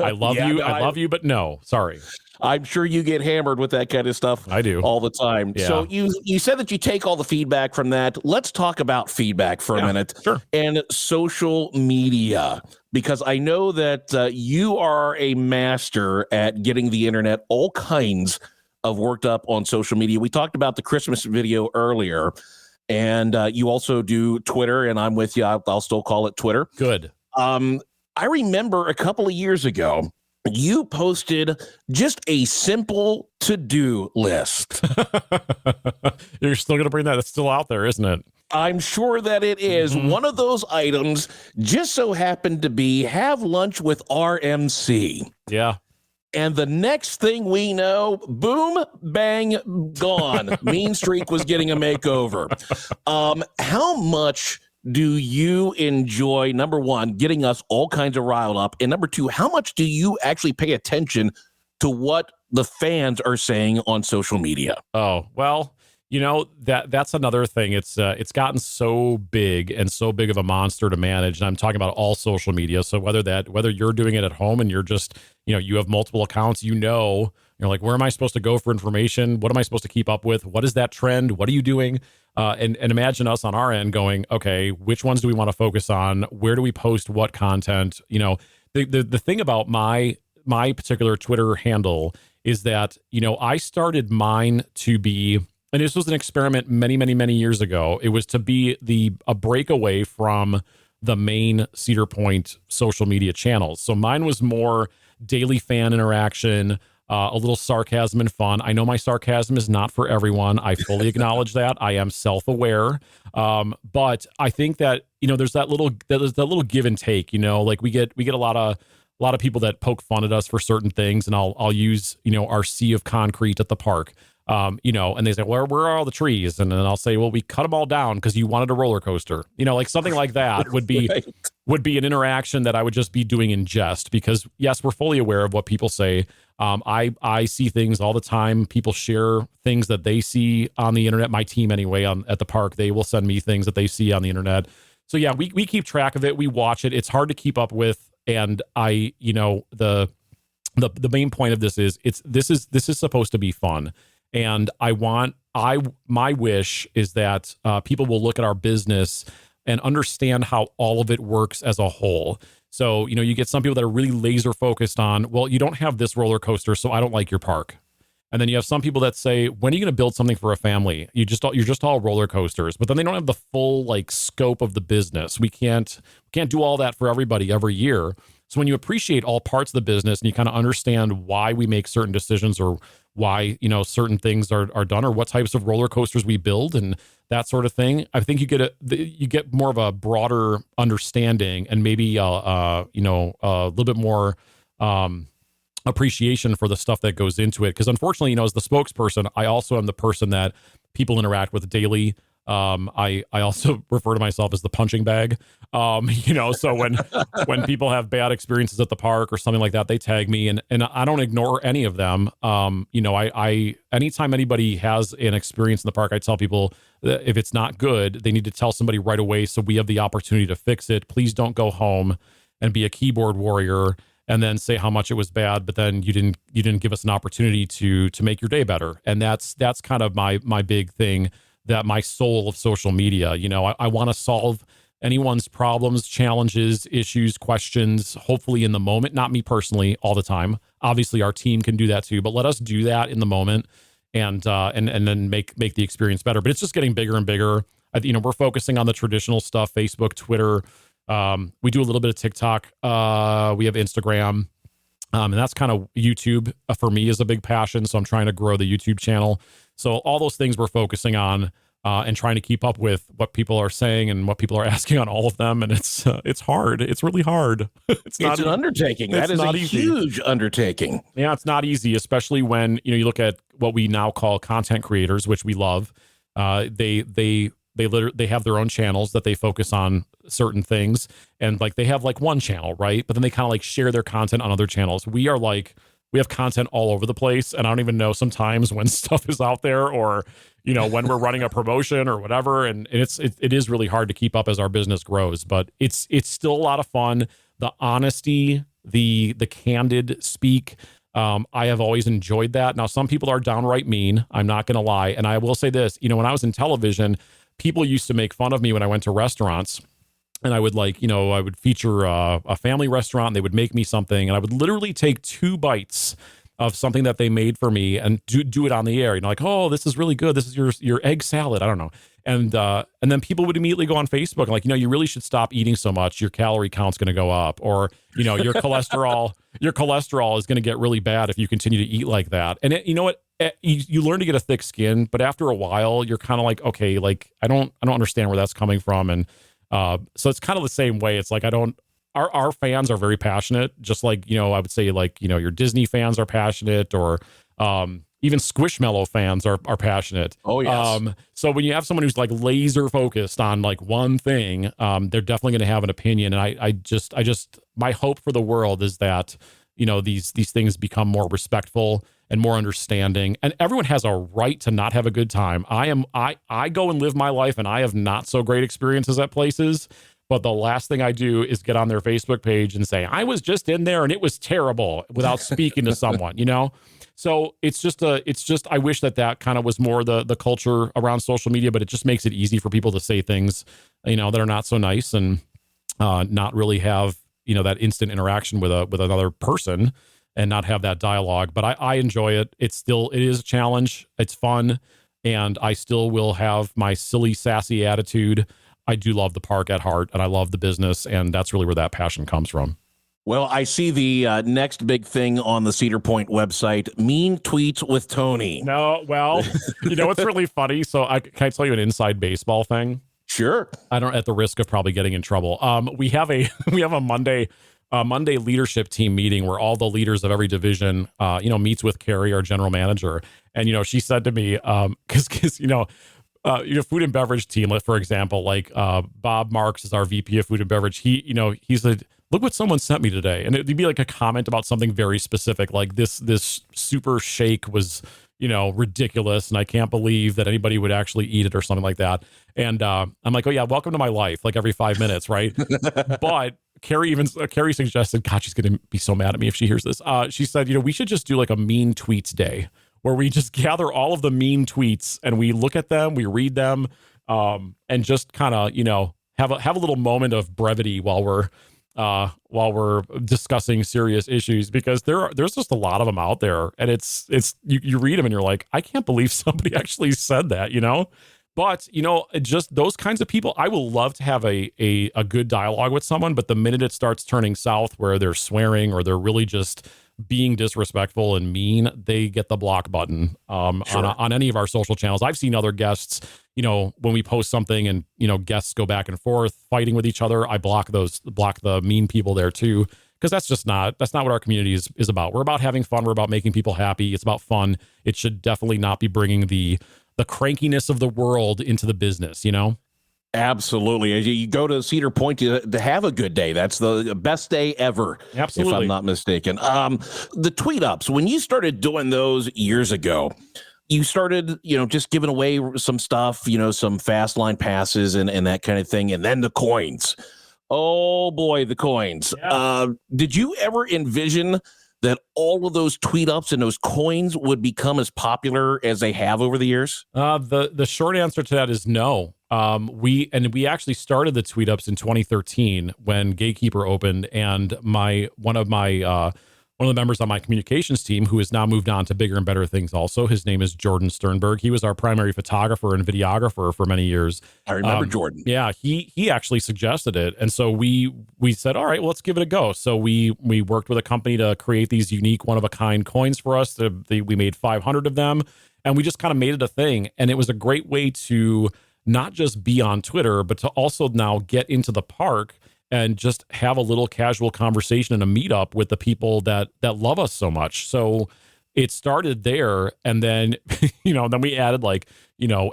I love you. I love you, but no, sorry. I'm sure you get hammered with that kind of stuff. I do. All the time. Yeah. So you said that you take all the feedback from that. Let's talk about feedback for a minute. Sure. And social media, because I know that you are a master at getting the internet all kinds of worked up on social media. We talked about the Christmas video earlier, and you also do Twitter, and I'm with you. I'll still call it Twitter. Good. I remember a couple of years ago, you posted just a simple to-do list. You're still going to bring that? It's still out there, isn't it? I'm sure that it is. One of those items just so happened to be have lunch with RMC. Yeah. And the next thing we know, boom, bang, gone. Mean Streak was getting a makeover. How much do you enjoy, number one, getting us all kinds of riled up? And number two, how much do you actually pay attention to what the fans are saying on social media? Oh, well, that's another thing. It's gotten so big and so big of a monster to manage. And I'm talking about all social media. So whether you're doing it at home and you're just, you have multiple accounts, you're like, where am I supposed to go for information? What am I supposed to keep up with? What is that trend? What are you doing? And imagine us on our end going, okay, which ones do we want to focus on? Where do we post what content? The thing about my particular Twitter handle is that, I started mine to be, and this was an experiment many, many, many years ago. It was to be a breakaway from the main Cedar Point social media channels. So mine was more daily fan interaction, a little sarcasm and fun. I know my sarcasm is not for everyone. I fully acknowledge that. I am self-aware. But I think that, there's that little give and take, like we get a lot lot of people that poke fun at us for certain things, and I'll use, our sea of concrete at the park. And they say, where are all the trees? And then I'll say, well, we cut them all down because you wanted a roller coaster. Like something like that would be Right. would be an interaction that I would just be doing in jest, because yes, we're fully aware of what people say. I see things all the time. People share things that they see on the internet. My team anyway, at the park, they will send me things that they see on the internet. So yeah, we keep track of it. We watch it. It's hard to keep up with. And the main point of this is this is supposed to be fun. And my wish is that people will look at our business and understand how all of it works as a whole. So, you get some people that are really laser focused on, well, you don't have this roller coaster, so I don't like your park. And then you have some people that say, when are you going to build something for a family? You're just all roller coasters, but then they don't have the full scope of the business. We can't do all that for everybody every year. So when you appreciate all parts of the business and you kind of understand why we make certain decisions, or why, certain things are done, or what types of roller coasters we build and that sort of thing, I think you get more of a broader understanding, and maybe a little bit more appreciation for the stuff that goes into it. Because unfortunately, as the spokesperson, I also am the person that people interact with daily. I also refer to myself as the punching bag. So when people have bad experiences at the park or something like that, they tag me, and I don't ignore any of them. I anytime anybody has an experience in the park, I tell people that if it's not good, they need to tell somebody right away, so we have the opportunity to fix it. Please don't go home and be a keyboard warrior and then say how much it was bad, but then you didn't give us an opportunity to make your day better. And that's kind of my big thing, that my soul of social media. I want to solve anyone's problems, challenges, issues, questions, hopefully in the moment, not me personally all the time. Obviously our team can do that too, but let us do that in the moment, and then make the experience better. But it's just getting bigger and bigger. We're focusing on the traditional stuff, Facebook, Twitter. We do a little bit of TikTok. We have Instagram. And that's kind of YouTube for me is a big passion. So I'm trying to grow the YouTube channel. So all those things we're focusing on, and trying to keep up with what people are saying and what people are asking on all of them. And it's hard. It's really hard. It's an undertaking. That is a huge undertaking. Yeah, it's not easy, especially when, you look at what we now call content creators, which we love. They have their own channels that they focus on certain things, and they have one channel, right? But then they kind of share their content on other channels. We have content all over the place, and I don't even know sometimes when stuff is out there, or when we're running a promotion or whatever. And it is really hard to keep up as our business grows, but it's still a lot of fun. The honesty, the candid speak. I have always enjoyed that. Now, some people are downright mean. I'm not going to lie. And I will say this, when I was in television, people used to make fun of me when I went to restaurants, and I would I would feature a family restaurant, and they would make me something, and I would literally take 2 bites of something that they made for me and do it on the air. Oh, this is really good. This is your egg salad. I don't know. And then people would immediately go on Facebook and you really should stop eating so much. Your calorie count's going to go up, or, your cholesterol is going to get really bad if you continue to eat like that. And you know what? You learn to get a thick skin, but after a while, you're kind of okay, I don't understand where that's coming from. And so it's kind of the same way. It's our fans are very passionate, just I would say your Disney fans are passionate, or even Squishmallow fans are passionate. Oh, yes. So when you have someone who's laser focused on one thing, they're definitely going to have an opinion. And I just my hope for the world is that, these things become more respectful and more understanding, and everyone has a right to not have a good time. I go and live my life, and I have not so great experiences at places, but the last thing I do is get on their Facebook page and say, I was just in there and it was terrible, without speaking to someone, So it's just I wish that kind of was more the culture around social media, but it just makes it easy for people to say things, that are not so nice, and not really have, that instant interaction with another person, and not have that dialogue. But I enjoy it. It is a challenge. It's fun. And I still will have my silly, sassy attitude. I do love the park at heart, and I love the business. And that's really where that passion comes from. Well, I see the next big thing on the Cedar Point website, mean tweets with Tony. No, well, what's really funny? So can I tell you an inside baseball thing? Sure. I don't, at the risk of probably getting in trouble. We have a Monday Monday leadership team meeting where all the leaders of every division, meets with Carrie, our general manager. And, she said to me, because, food and beverage team, for example, like Bob Marks is our VP of food and beverage. He said, look what someone sent me today. And it'd be like a comment about something very specific, like this super shake was, ridiculous. And I can't believe that anybody would actually eat it or something like that. And I'm like, oh yeah, welcome to my life, like every 5 minutes, right? But Carrie suggested, God, she's going to be so mad at me if she hears this. She said, we should just do like a mean tweets day where we just gather all of the mean tweets and we look at them, we read them, and just kind of, have a little moment of brevity while we're discussing serious issues, because there's just a lot of them out there, and it's you read them and you're like, I can't believe somebody actually said that, But, just those kinds of people, I will love to have a good dialogue with someone, but the minute it starts turning south where they're swearing or they're really just being disrespectful and mean, they get the block button on any of our social channels. I've seen other guests, when we post something and, guests go back and forth fighting with each other, I block the mean people there too, because that's not what our community is about. We're about having fun. We're about making people happy. It's about fun. It should definitely not be bringing the crankiness of the world into the business, Absolutely. You go to Cedar Point to have a good day. That's the best day ever. Absolutely. If I'm not mistaken. The tweet ups, when you started doing those years ago, you started, just giving away some stuff, some fast line passes and that kind of thing. And then the coins. Oh boy, the coins. Yeah. Did you ever envision that all of those tweet ups and those coins would become as popular as they have over the years? The short answer to that is no. We actually started the tweet ups in 2013 when Gatekeeper opened, and one of the members on my communications team, who has now moved on to bigger and better things also, his name is Jordan Sternberg. He was our primary photographer and videographer for many years. I remember Jordan. Yeah, he actually suggested it. And so we said, all right, well, let's give it a go. So we worked with a company to create these unique one-of-a-kind coins for us. We made 500 of them, and we just kind of made it a thing. And it was a great way to not just be on Twitter, but to also now get into the park and just have a little casual conversation and a meetup with the people that love us so much. So it started there. And then, then we added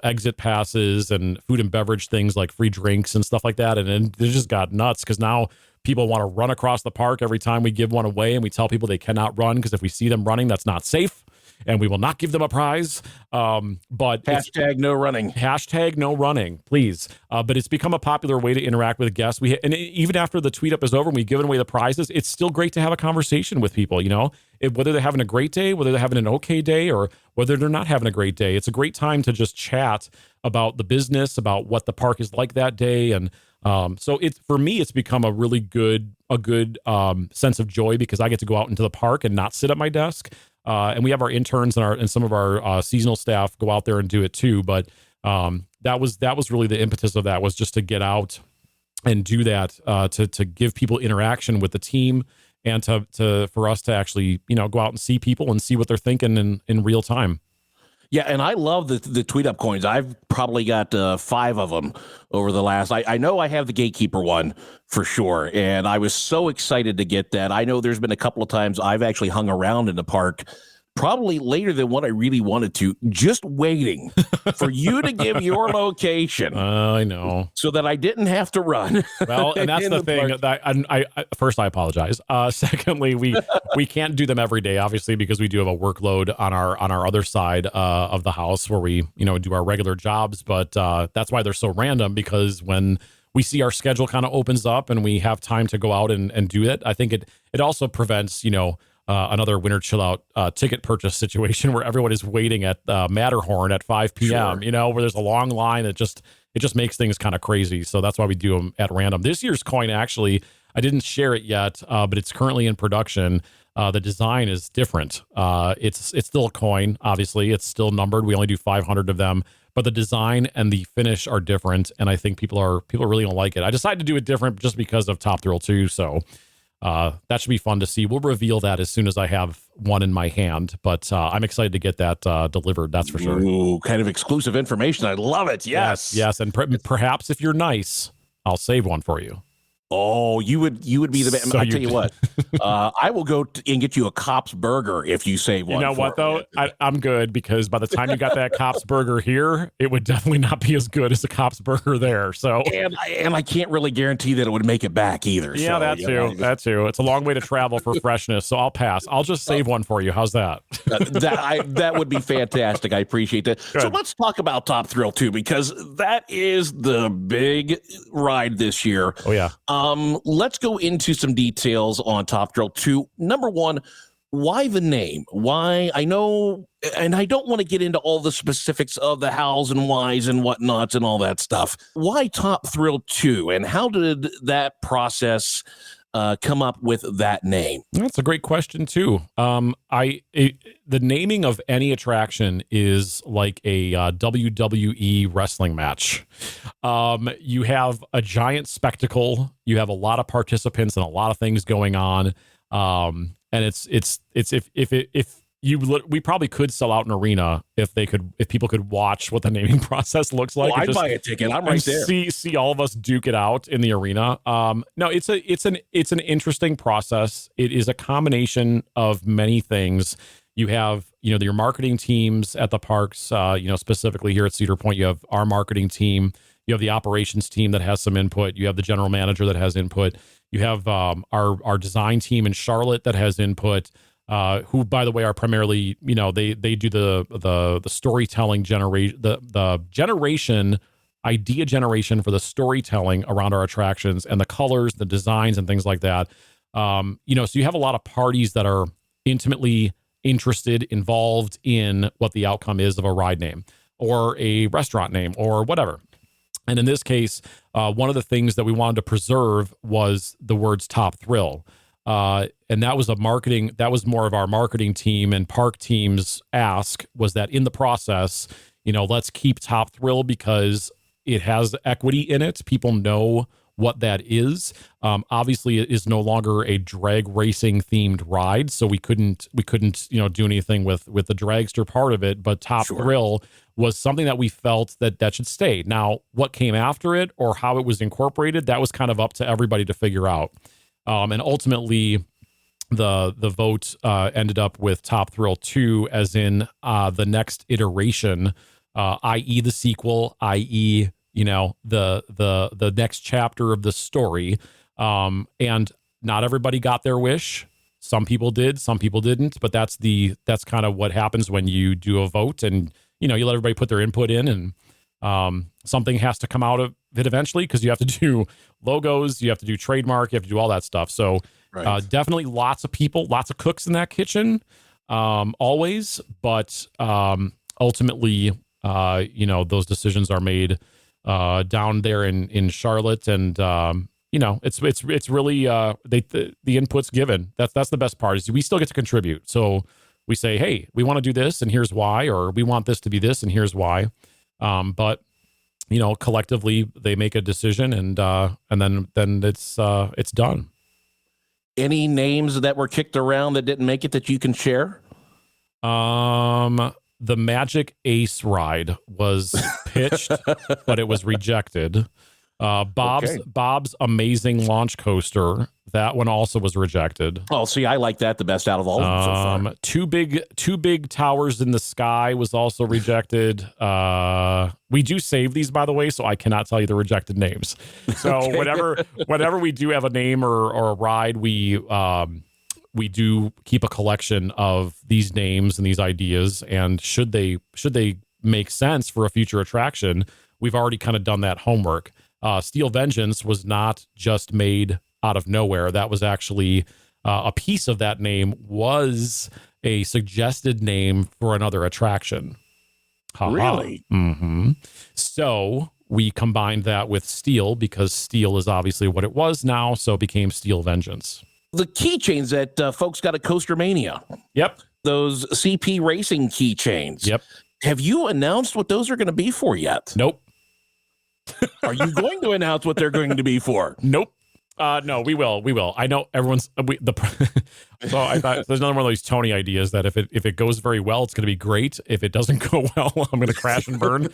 exit passes and food and beverage things like free drinks and stuff like that. And then it just got nuts because now people want to run across the park every time we give one away. And we tell people they cannot run because if we see them running, that's not safe. And we will not give them a prize. But hashtag no running. Hashtag no running, please. But it's become a popular way to interact with guests. And even after the tweet up is over and we've given away the prizes, it's still great to have a conversation with people, whether they're having a great day, whether they're having an okay day, or whether they're not having a great day. It's a great time to just chat about the business, about what the park is like that day. And so for me, it's become a really good sense of joy because I get to go out into the park and not sit at my desk. And we have our interns and some of our seasonal staff go out there and do it too. But that was really the impetus of that, was just to get out and do that, to give people interaction with the team, and for us to actually go out and see people and see what they're thinking in real time. Yeah, and I love the tweet up coins. I've probably got 5 of them over the last. I know I have the Gatekeeper one for sure, and I was so excited to get that. I know there's been a couple of times I've actually hung around in the park, probably later than what I really wanted to, just waiting for you to give your location. I know. So that I didn't have to run. Well, and that's the thing. That first, I apologize. Secondly, we can't do them every day, obviously, because we do have a workload on our other side of the house where we do our regular jobs. But that's why they're so random, because when we see our schedule kind of opens up and we have time to go out and do it, I think it also prevents another winter chill out ticket purchase situation where everyone is waiting at Matterhorn at 5 p.m. Sure. Where there's a long line. It just makes things kind of crazy. So that's why we do them at random. This year's coin, actually, I didn't share it yet, but it's currently in production. The design is different. It's still a coin, obviously. It's still numbered. We only do 500 of them, but the design and the finish are different, and I think people are really gonna like it. I decided to do it different just because of Top Thrill 2, so that should be fun to see. We'll reveal that as soon as I have one in my hand, but I'm excited to get that delivered. That's for sure. Ooh, kind of exclusive information. I love it. Yes. And perhaps if you're nice, I'll save one for you. Oh, you would be the man. So I tell you what, I will go and get you a Cop's burger if you save one. You know what though? I'm good, because by the time you got that Cop's burger here, it would definitely not be as good as the Cop's burger there. So and I can't really guarantee that it would make it back either. Yeah, so, that too. It's a long way to travel for freshness, so I'll pass. I'll just save one for you. How's that? That would be fantastic. I appreciate that. Good. So let's talk about Top Thrill 2, because that is the big ride this year. Oh yeah. Let's go into some details on Top Thrill 2. Number one, why the name? Why? I know, and I don't want to get into all the specifics of the hows and whys and whatnots and all that stuff. Why Top Thrill 2, and how did that process come up with that name? That's a great question too. The naming of any attraction is like a WWE wrestling match. You have a giant spectacle. You have a lot of participants and a lot of things going on. And we probably could sell out an arena if people could watch what the naming process looks like. I'd buy a ticket. I'm right there. See all of us duke it out in the arena. No, it's an interesting process. It is a combination of many things. You have, your marketing teams at the parks, specifically here at Cedar Point, you have our marketing team. You have the operations team that has some input. You have the general manager that has input. You have our design team in Charlotte that has input. Who, by the way, are primarily, they do the storytelling idea generation for the storytelling around our attractions and the colors, the designs, and things like that. So you have a lot of parties that are intimately interested, involved in what the outcome is of a ride name or a restaurant name or whatever. And in this case, one of the things that we wanted to preserve was the words Top Thrill. And that was more of our marketing team and park team's ask, was that in the process, let's keep Top Thrill because it has equity in it. People know what that is. Obviously it is no longer a drag racing themed ride. So we couldn't, do anything with the dragster part of it, but Top Thrill was something that we felt that should stay. Now, what came after it or how it was incorporated, that was kind of up to everybody to figure out. And ultimately, the vote ended up with Top Thrill 2, as in the next iteration, i.e. the sequel, i.e. the next chapter of the story. And not everybody got their wish. Some people did, some people didn't. But that's kind of what happens when you do a vote, and you let everybody put their input in, and something has to come out of it eventually, because you have to do logos, you have to do trademark, you have to do all that stuff. So definitely lots of people, lots of cooks in that kitchen, always. But ultimately, those decisions are made down there in Charlotte, and it's really the input's given. That's the best part, is we still get to contribute. So we say, hey, we want to do this, and here's why, or we want this to be this, and here's why. But collectively they make a decision, and then it's done. Any names that were kicked around that didn't make it that you can share? The Magic Ace ride was pitched, but it was rejected. Bob's Amazing Launch Coaster, that one also was rejected. Oh, see, I like that the best out of all of them so far. Two big towers in the sky was also rejected. We do save these, by the way, so I cannot tell you the rejected names. So okay. whenever we do have a name or a ride, we do keep a collection of these names and these ideas, and should they make sense for a future attraction, we've already kind of done that homework. Steel Vengeance was not just made out of nowhere. That was actually a piece of that name was a suggested name for another attraction. Really? Mm-hmm. So we combined that with Steel, because Steel is obviously what it was now, so it became Steel Vengeance. The keychains that folks got at Coaster Mania. Yep. Those CP Racing keychains. Yep. Have you announced what those are going to be for yet? Nope. Are you going to announce what they're going to be for? Nope. No, we will. I know everyone's so I thought there's another one of these Tony ideas that if it goes very well, it's going to be great. If it doesn't go well, I'm going to crash and burn.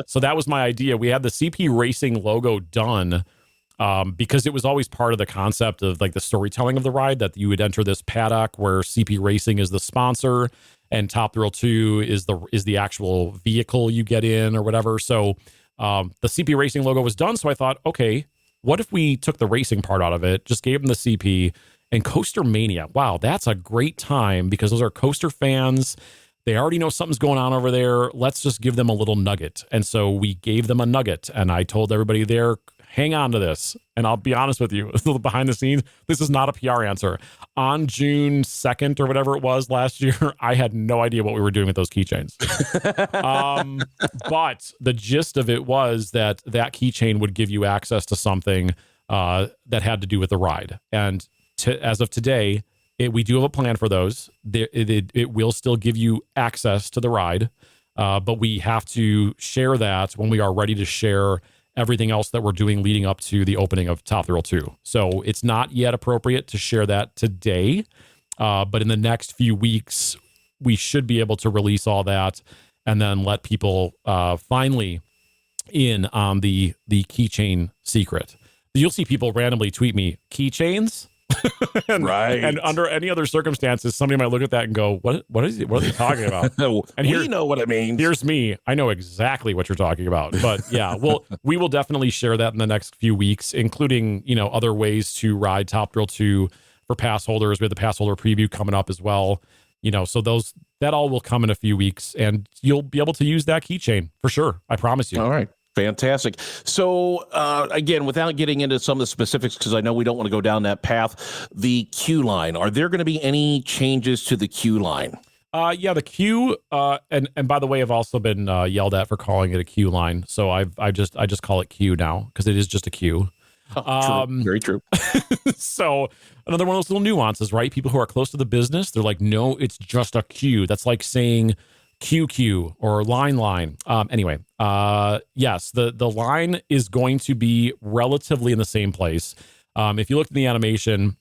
So that was my idea. We had the CP Racing logo done because it was always part of the concept of like the storytelling of the ride, that you would enter this paddock where CP Racing is the sponsor and Top Thrill 2 is the actual vehicle you get in or whatever. So the CP Racing logo was done. So I thought, okay, what if we took the racing part out of it, just gave them the CP, and Coaster Mania? Wow, that's a great time because those are coaster fans. They already know something's going on over there. Let's just give them a little nugget. And so we gave them a nugget, and I told everybody there, hang on to this. And I'll be honest with you, behind the scenes, this is not a PR answer. On June 2nd or whatever it was last year, I had no idea what we were doing with those keychains. But the gist of it was that keychain would give you access to something that had to do with the ride. And as of today, we do have a plan for those. It will still give you access to the ride, but we have to share that when we are ready to share everything else that we're doing leading up to the opening of Top Thrill 2. So it's not yet appropriate to share that today, but in the next few weeks, we should be able to release all that and then let people finally in on the keychain secret. You'll see people randomly tweet me, keychains? Right. And under any other circumstances, somebody might look at that and go, what are they talking about? And we know what it means. Here's me. I know exactly what you're talking about. But yeah, we will definitely share that in the next few weeks, including, other ways to ride Top Thrill 2 for pass holders. We have the pass holder preview coming up as well. So that all will come in a few weeks, and you'll be able to use that keychain for sure. I promise you. All right. Fantastic. So, again, without getting into some of the specifics, because I know we don't want to go down that path, the queue line, are there going to be any changes to the queue line? Yeah, the queue, and by the way, I've also been yelled at for calling it a queue line. So I just call it queue now because it is just a queue. True. Very true. So another one of those little nuances, right? People who are close to the business, they're like, no, it's just a queue. That's like saying QQ or line. Anyway, yes, the line is going to be relatively in the same place. If you looked in the animation,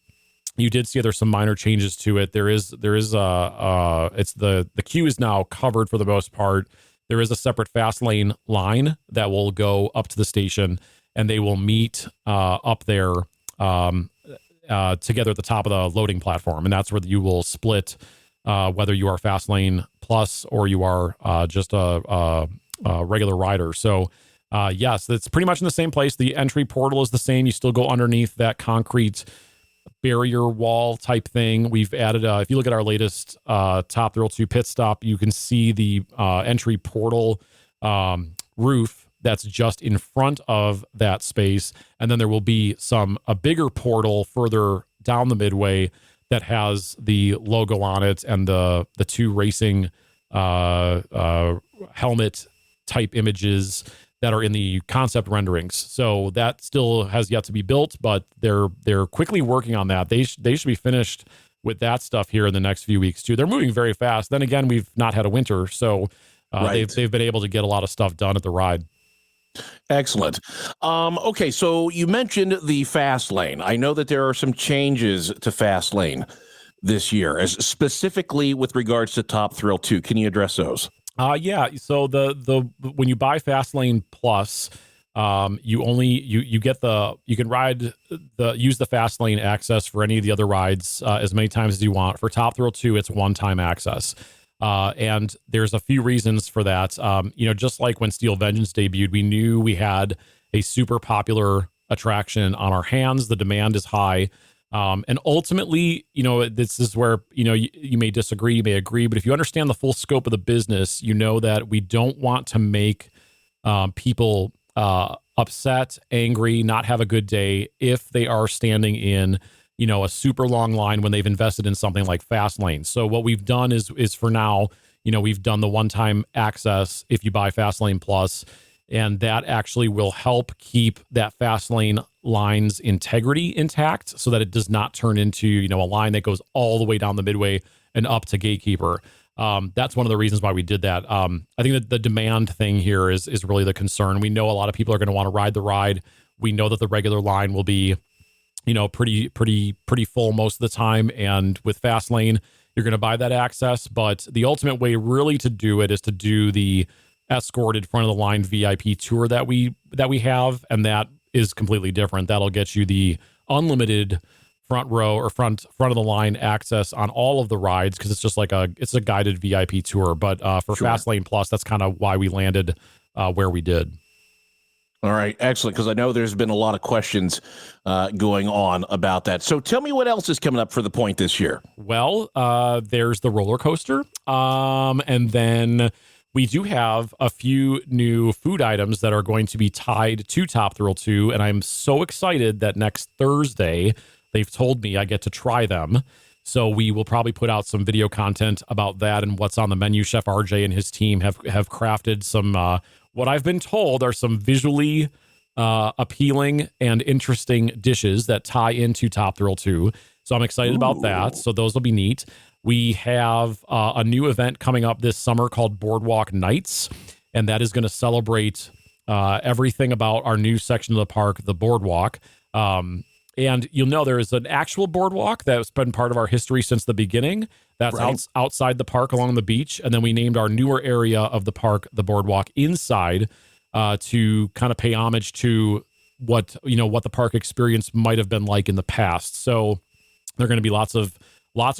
you did see there's some minor changes to it. It's the queue is now covered for the most part. There is a separate fast lane line that will go up to the station, and they will meet up there together at the top of the loading platform, and that's where you will split. Whether you are Fast Lane Plus or you are just a regular rider. So, yes, it's pretty much in the same place. The entry portal is the same. You still go underneath that concrete barrier wall type thing. We've added, if you look at our latest Top Thrill 2 pit stop, you can see the entry portal roof that's just in front of that space. And then there will be a bigger portal further down the midway that has the logo on it and the two racing helmet type images that are in the concept renderings. So that still has yet to be built, but they're quickly working on that. They should be finished with that stuff here in the next few weeks too. They're moving very fast. Then again, we've not had a winter, so right. they've been able to get a lot of stuff done at the ride. Excellent. Okay, so you mentioned the fast lane. I know that there are some changes to fast lane this year, as specifically with regards to Top Thrill 2. Can you address those? Yeah. So the when you buy Fast Lane Plus, you can use the Fast Lane access for any of the other rides as many times as you want. For Top Thrill 2, it's one-time access. And there's a few reasons for that. Just like when Steel Vengeance debuted, we knew we had a super popular attraction on our hands. The demand is high. And ultimately, this is where, you may disagree, you may agree, but if you understand the full scope of the business, you know that we don't want to make people upset, angry, not have a good day if they are standing in a super long line when they've invested in something like Fast Lane. So what we've done is for now, we've done the one-time access if you buy Fast Lane Plus, and that actually will help keep that Fast Lane line's integrity intact so that it does not turn into, a line that goes all the way down the midway and up to Gatekeeper. That's one of the reasons why we did that. I think that the demand thing here is really the concern. We know a lot of people are going to want to ride the ride. We know that the regular line will be pretty full most of the time. And with Fast Lane, you're going to buy that access. But the ultimate way really to do it is to do the escorted front of the line VIP tour that we have. And that is completely different. That'll get you the unlimited front row or front of the line access on all of the rides, because it's just like it's a guided VIP tour. But for Sure. Fastlane Plus, that's kind of why we landed where we did. All right, excellent, because I know there's been a lot of questions going on about that. So tell me what else is coming up for the Point this year. Well, there's the roller coaster, and then we do have a few new food items that are going to be tied to Top Thrill 2, and I'm so excited that next Thursday, they've told me I get to try them. So we will probably put out some video content about that and what's on the menu. Chef RJ and his team have crafted some what I've been told are some visually appealing and interesting dishes that tie into Top Thrill 2. So I'm excited about that. So those will be neat. We have a new event coming up this summer called Boardwalk Nights, and that is going to celebrate everything about our new section of the park, the Boardwalk. And you'll know there is an actual boardwalk that's been part of our history since the beginning. That's right outside the park along the beach. And then we named our newer area of the park the Boardwalk inside to kind of pay homage to what the park experience might have been like in the past. So there are going to be lots of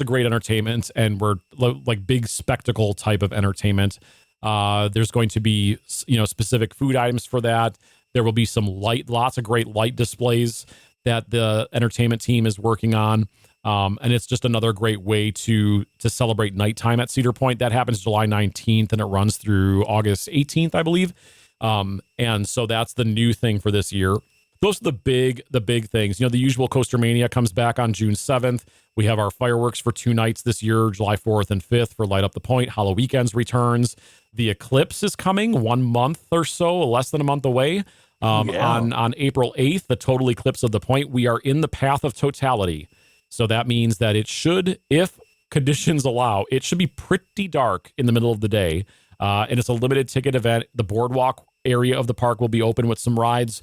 great entertainment, and we're like big spectacle type of entertainment. There's going to be specific food items for that. There will be some lots of great light displays that the entertainment team is working on. And it's just another great way to celebrate nighttime at Cedar Point. That happens July 19th, and it runs through August 18th, I believe. And so that's the new thing for this year. Those are the big things. The usual Coaster Mania comes back on June 7th. We have our fireworks for 2 nights this year, July 4th and 5th for Light Up the Point. Hollow Weekends returns. The Eclipse is coming 1 month or so, less than a month away. On April 8th, the total eclipse of the Point. We are in the path of totality. So that means that it should, if conditions allow, it should be pretty dark in the middle of the day. And it's a limited ticket event. The boardwalk area of the park will be open with some rides.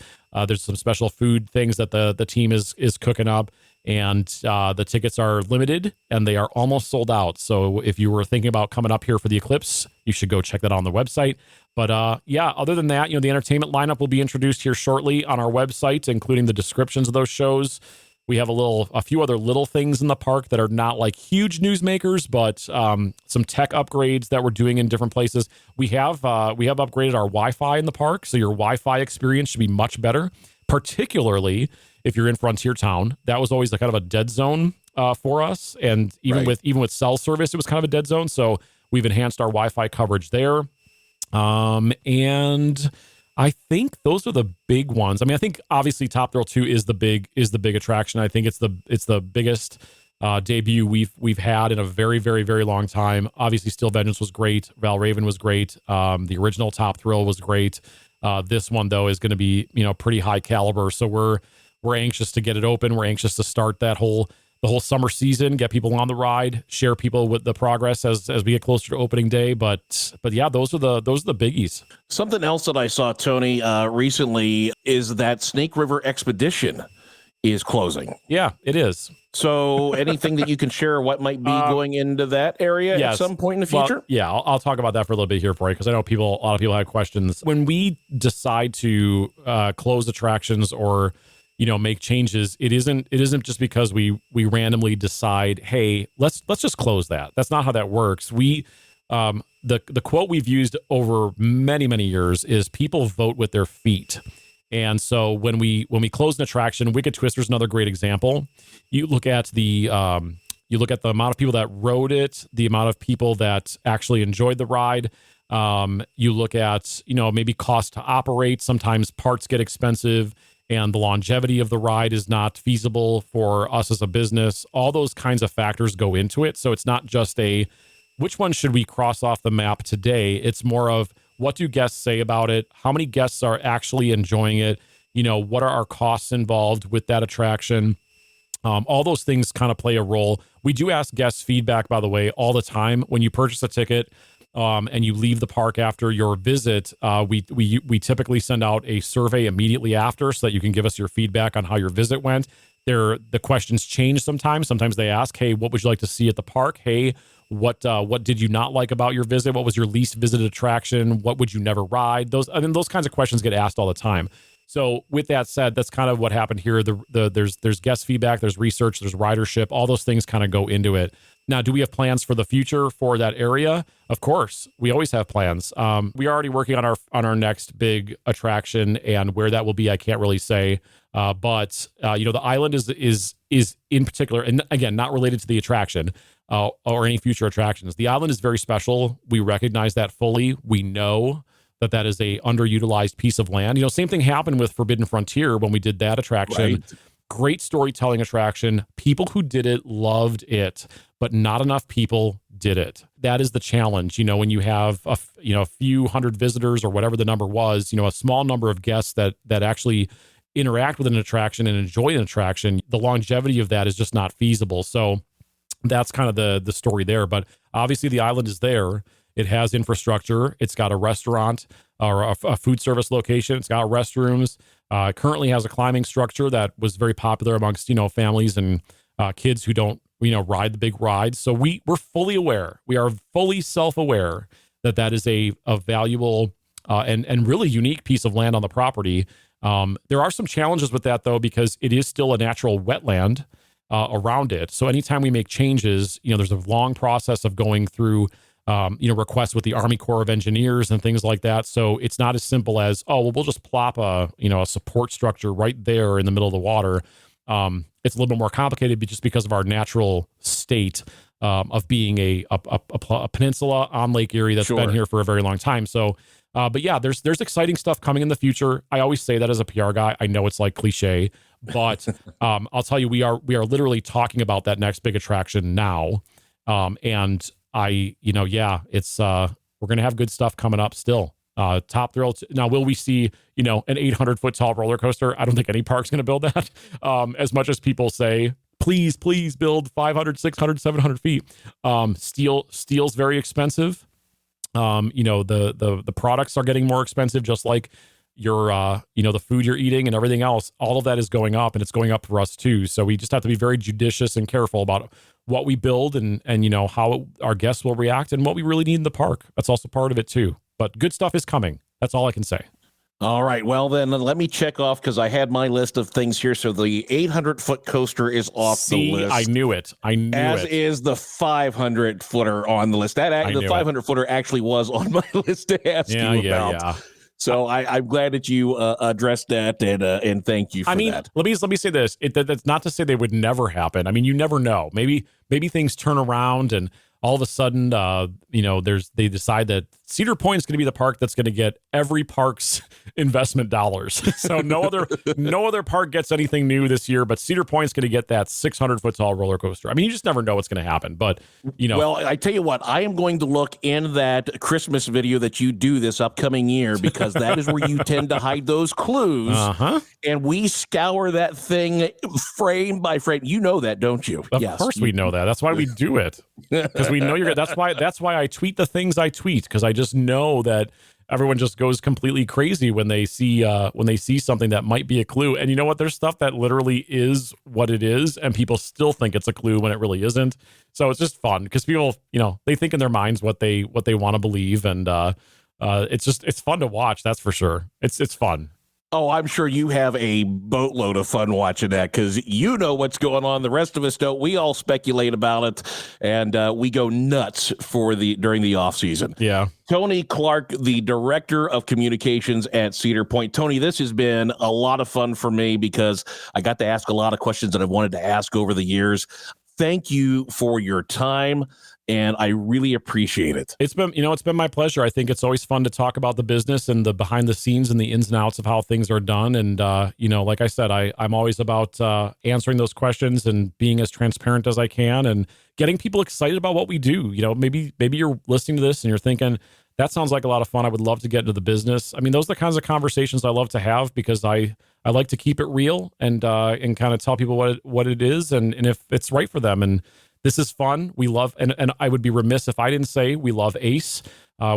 There's some special food things that the team is cooking up. And the tickets are limited, and they are almost sold out. So if you were thinking about coming up here for the eclipse, you should go check that out on the website. But other than that, the entertainment lineup will be introduced here shortly on our website, including the descriptions of those shows. We have a few other little things in the park that are not like huge newsmakers, but some tech upgrades that we're doing in different places. We have upgraded our Wi-Fi in the park, so your Wi-Fi experience should be much better, particularly if you're in Frontier Town. That was always kind of a dead zone for us, and even with cell service, it was kind of a dead zone. So we've enhanced our Wi-Fi coverage there. And I think those are the big ones. I mean, I think obviously Top Thrill 2 is the big attraction. I think it's the biggest debut we've had in a very, very, very long time. Obviously, Steel Vengeance was great. Val Raven was great. The original Top Thrill was great. This one though is going to be pretty high caliber. So we're anxious to get it open. We're anxious to start the whole summer season, get people on the ride, share people with the progress as we get closer to opening day. But yeah, those are the biggies. Something else that I saw, Tony, recently is that Snake River Expedition is closing. Yeah, it is. So anything that you can share what might be going into that area at some point in the future? Well, yeah, I'll talk about that for a little bit here for you, because I know a lot of people have questions. When we decide to close attractions or make changes, it isn't just because we randomly decide, hey, let's just close that. That's not how that works. We the quote we've used over many, many years is people vote with their feet. And so when we close an attraction, Wicked Twister is another great example. You look at the amount of people that rode it, the amount of people that actually enjoyed the ride. You look at maybe cost to operate. Sometimes parts get expensive, and the longevity of the ride is not feasible for us as a business. All those kinds of factors go into it. So it's not just which one should we cross off the map today? It's more of, what do guests say about it? How many guests are actually enjoying it? What are our costs involved with that attraction? All those things kind of play a role. We do ask guests feedback, by the way, all the time. When you purchase a ticket, and you leave the park after your visit, we typically send out a survey immediately after, so that you can give us your feedback on how your visit went. The questions change sometimes. Sometimes they ask, hey, what would you like to see at the park? Hey, what did you not like about your visit? What was your least visited attraction? What would you never ride? Those kinds of questions get asked all the time. So with that said, that's kind of what happened here. There's guest feedback, there's research, there's ridership, all those things kind of go into it. Now, do we have plans for the future for that area? Of course, we always have plans. We are already working on our next big attraction, and where that will be, I can't really say. But the island is in particular, and again, not related to the attraction or any future attractions. The island is very special. We recognize that fully. We know that is a underutilized piece of land. Same thing happened with Forbidden Frontier when we did that attraction. Right. Great storytelling attraction. People who did it loved it, but not enough people did it. That is the challenge. When you have a few hundred visitors or whatever the number was, a small number of guests that actually interact with an attraction and enjoy an attraction, the longevity of that is just not feasible. So that's kind of the story there. But obviously the island is there. It has infrastructure. It's got a restaurant or a food service location. It's got restrooms. Currently has a climbing structure that was very popular amongst, families and kids who don't, ride the big rides. So we're fully aware. We are fully self-aware that is a valuable and really unique piece of land on the property. There are some challenges with that, though, because it is still a natural wetland around it. So anytime we make changes, there's a long process of going through requests with the Army Corps of Engineers and things like that. So it's not as simple as, we'll just plop a support structure right there in the middle of the water. It's a little bit more complicated just because of our natural state of being a peninsula on Lake Erie that's been here for a very long time. So, but yeah, there's exciting stuff coming in the future. I always say that as a PR guy. I know it's like cliche, but I'll tell you, we are literally talking about that next big attraction now. And it's we're going to have good stuff coming up still. Top Thrill. Now, will we see, an 800-foot tall roller coaster? I don't think any park's going to build that. As much as people say, please build 500, 600, 700 feet. Steel's very expensive. The products are getting more expensive, just like your, the food you're eating and everything else. All of that is going up, and it's going up for us too. So we just have to be very judicious and careful about what we build and how our guests will react and what we really need in the park. That's also part of it too. But good stuff is coming. That's all I can say. All right. Well, then let me check off, because I had my list of things here. So the 800-foot coaster is off the list. I knew it. As is the 500-footer on the list. The 500-footer actually was on my list to ask you about. Yeah. So I'm glad that you addressed that, and thank you for that. Let me say this. That's not to say they would never happen. I mean, you never know. Maybe things turn around and all of a sudden, they decide that Cedar Point is going to be the park that's going to get every park's investment dollars. So no other park gets anything new this year, but Cedar Point is going to get that 600-foot tall roller coaster. I mean, you just never know what's going to happen. But well, I tell you what, I am going to look in that Christmas video that you do this upcoming year, because that is where you tend to hide those clues. And we scour that thing frame by frame. You know that, don't you? Of course we know that. That's why we do it. Because we know you're. That's why I tweet the things I tweet, because I just know that everyone just goes completely crazy when they see something that might be a clue. And you know what? There's stuff that literally is what it is, and people still think it's a clue when it really isn't. So it's just fun because people, they think in their minds what they want to believe, and it's fun to watch. That's for sure. It's fun. Oh, I'm sure you have a boatload of fun watching that, because you know what's going on. The rest of us don't. We all speculate about it, and we go nuts during the off season. Yeah. Tony Clark, the director of communications at Cedar Point. Tony, this has been a lot of fun for me, because I got to ask a lot of questions that I've wanted to ask over the years. Thank you for your time, and I really appreciate it. It's been my pleasure. I think it's always fun to talk about the business and the behind the scenes and the ins and outs of how things are done. And, like I said, I'm always about answering those questions and being as transparent as I can and getting people excited about what we do. Maybe you're listening to this and you're thinking, that sounds like a lot of fun. I would love to get into the business. I mean, those are the kinds of conversations I love to have, because I like to keep it real and kind of tell people what it is and if it's right for them. And this is fun. We love, and I would be remiss if I didn't say we love Ace.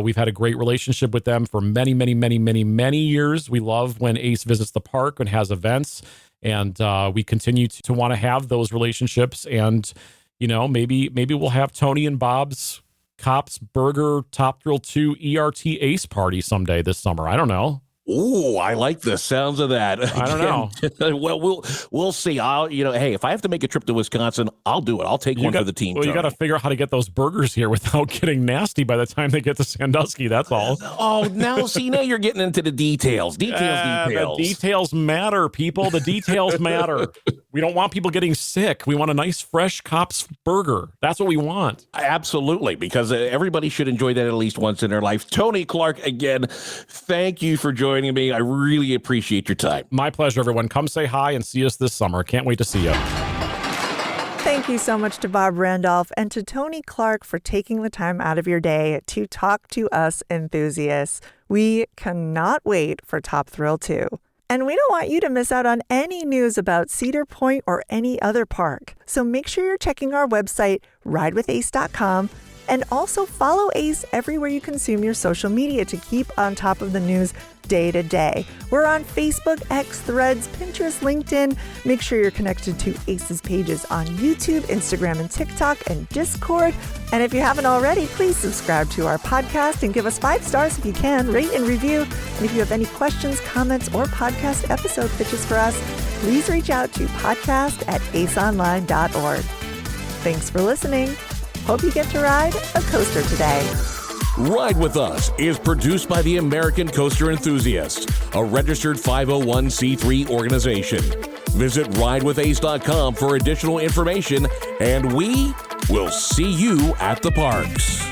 We've had a great relationship with them for many, many, many, many, many years. We love when Ace visits the park and has events, and we continue to want to have those relationships. And, maybe we'll have Tony and Bob's Cops Burger Top Thrill 2 ERT Ace party someday this summer. I don't know. Ooh, I like the sounds of that. I don't know. Well, we'll see. Hey, if I have to make a trip to Wisconsin, I'll do it. I'll take one for the team. Well, you got to figure out how to get those burgers here without getting nasty by the time they get to Sandusky. That's all. Now you're getting into the details. Details. The details matter, people. The details matter. We don't want people getting sick. We want a nice, fresh Cop's burger. That's what we want. Absolutely, because everybody should enjoy that at least once in their life. Tony Clark, again, thank you for joining me. I really appreciate your time. My pleasure, everyone. Come say hi and see us this summer. Can't wait to see you. Thank you so much to Bob Randolph and to Tony Clark for taking the time out of your day to talk to us enthusiasts. We cannot wait for Top Thrill 2. And we don't want you to miss out on any news about Cedar Point or any other park. So make sure you're checking our website, ridewithace.com, and also follow Ace everywhere you consume your social media to keep on top of the news day to day. We're on Facebook, X, Threads, Pinterest, LinkedIn. Make sure you're connected to Ace's pages on YouTube, Instagram, and TikTok, and Discord. And if you haven't already, please subscribe to our podcast and give us 5 stars if you can. Rate and review. And if you have any questions, comments, or podcast episode pitches for us, please reach out to podcast@aceonline.org. Thanks for listening. Hope you get to ride a coaster today. Ride With Us is produced by the American Coaster Enthusiasts, a registered 501c3 organization. Visit ridewithace.com for additional information, and we will see you at the parks.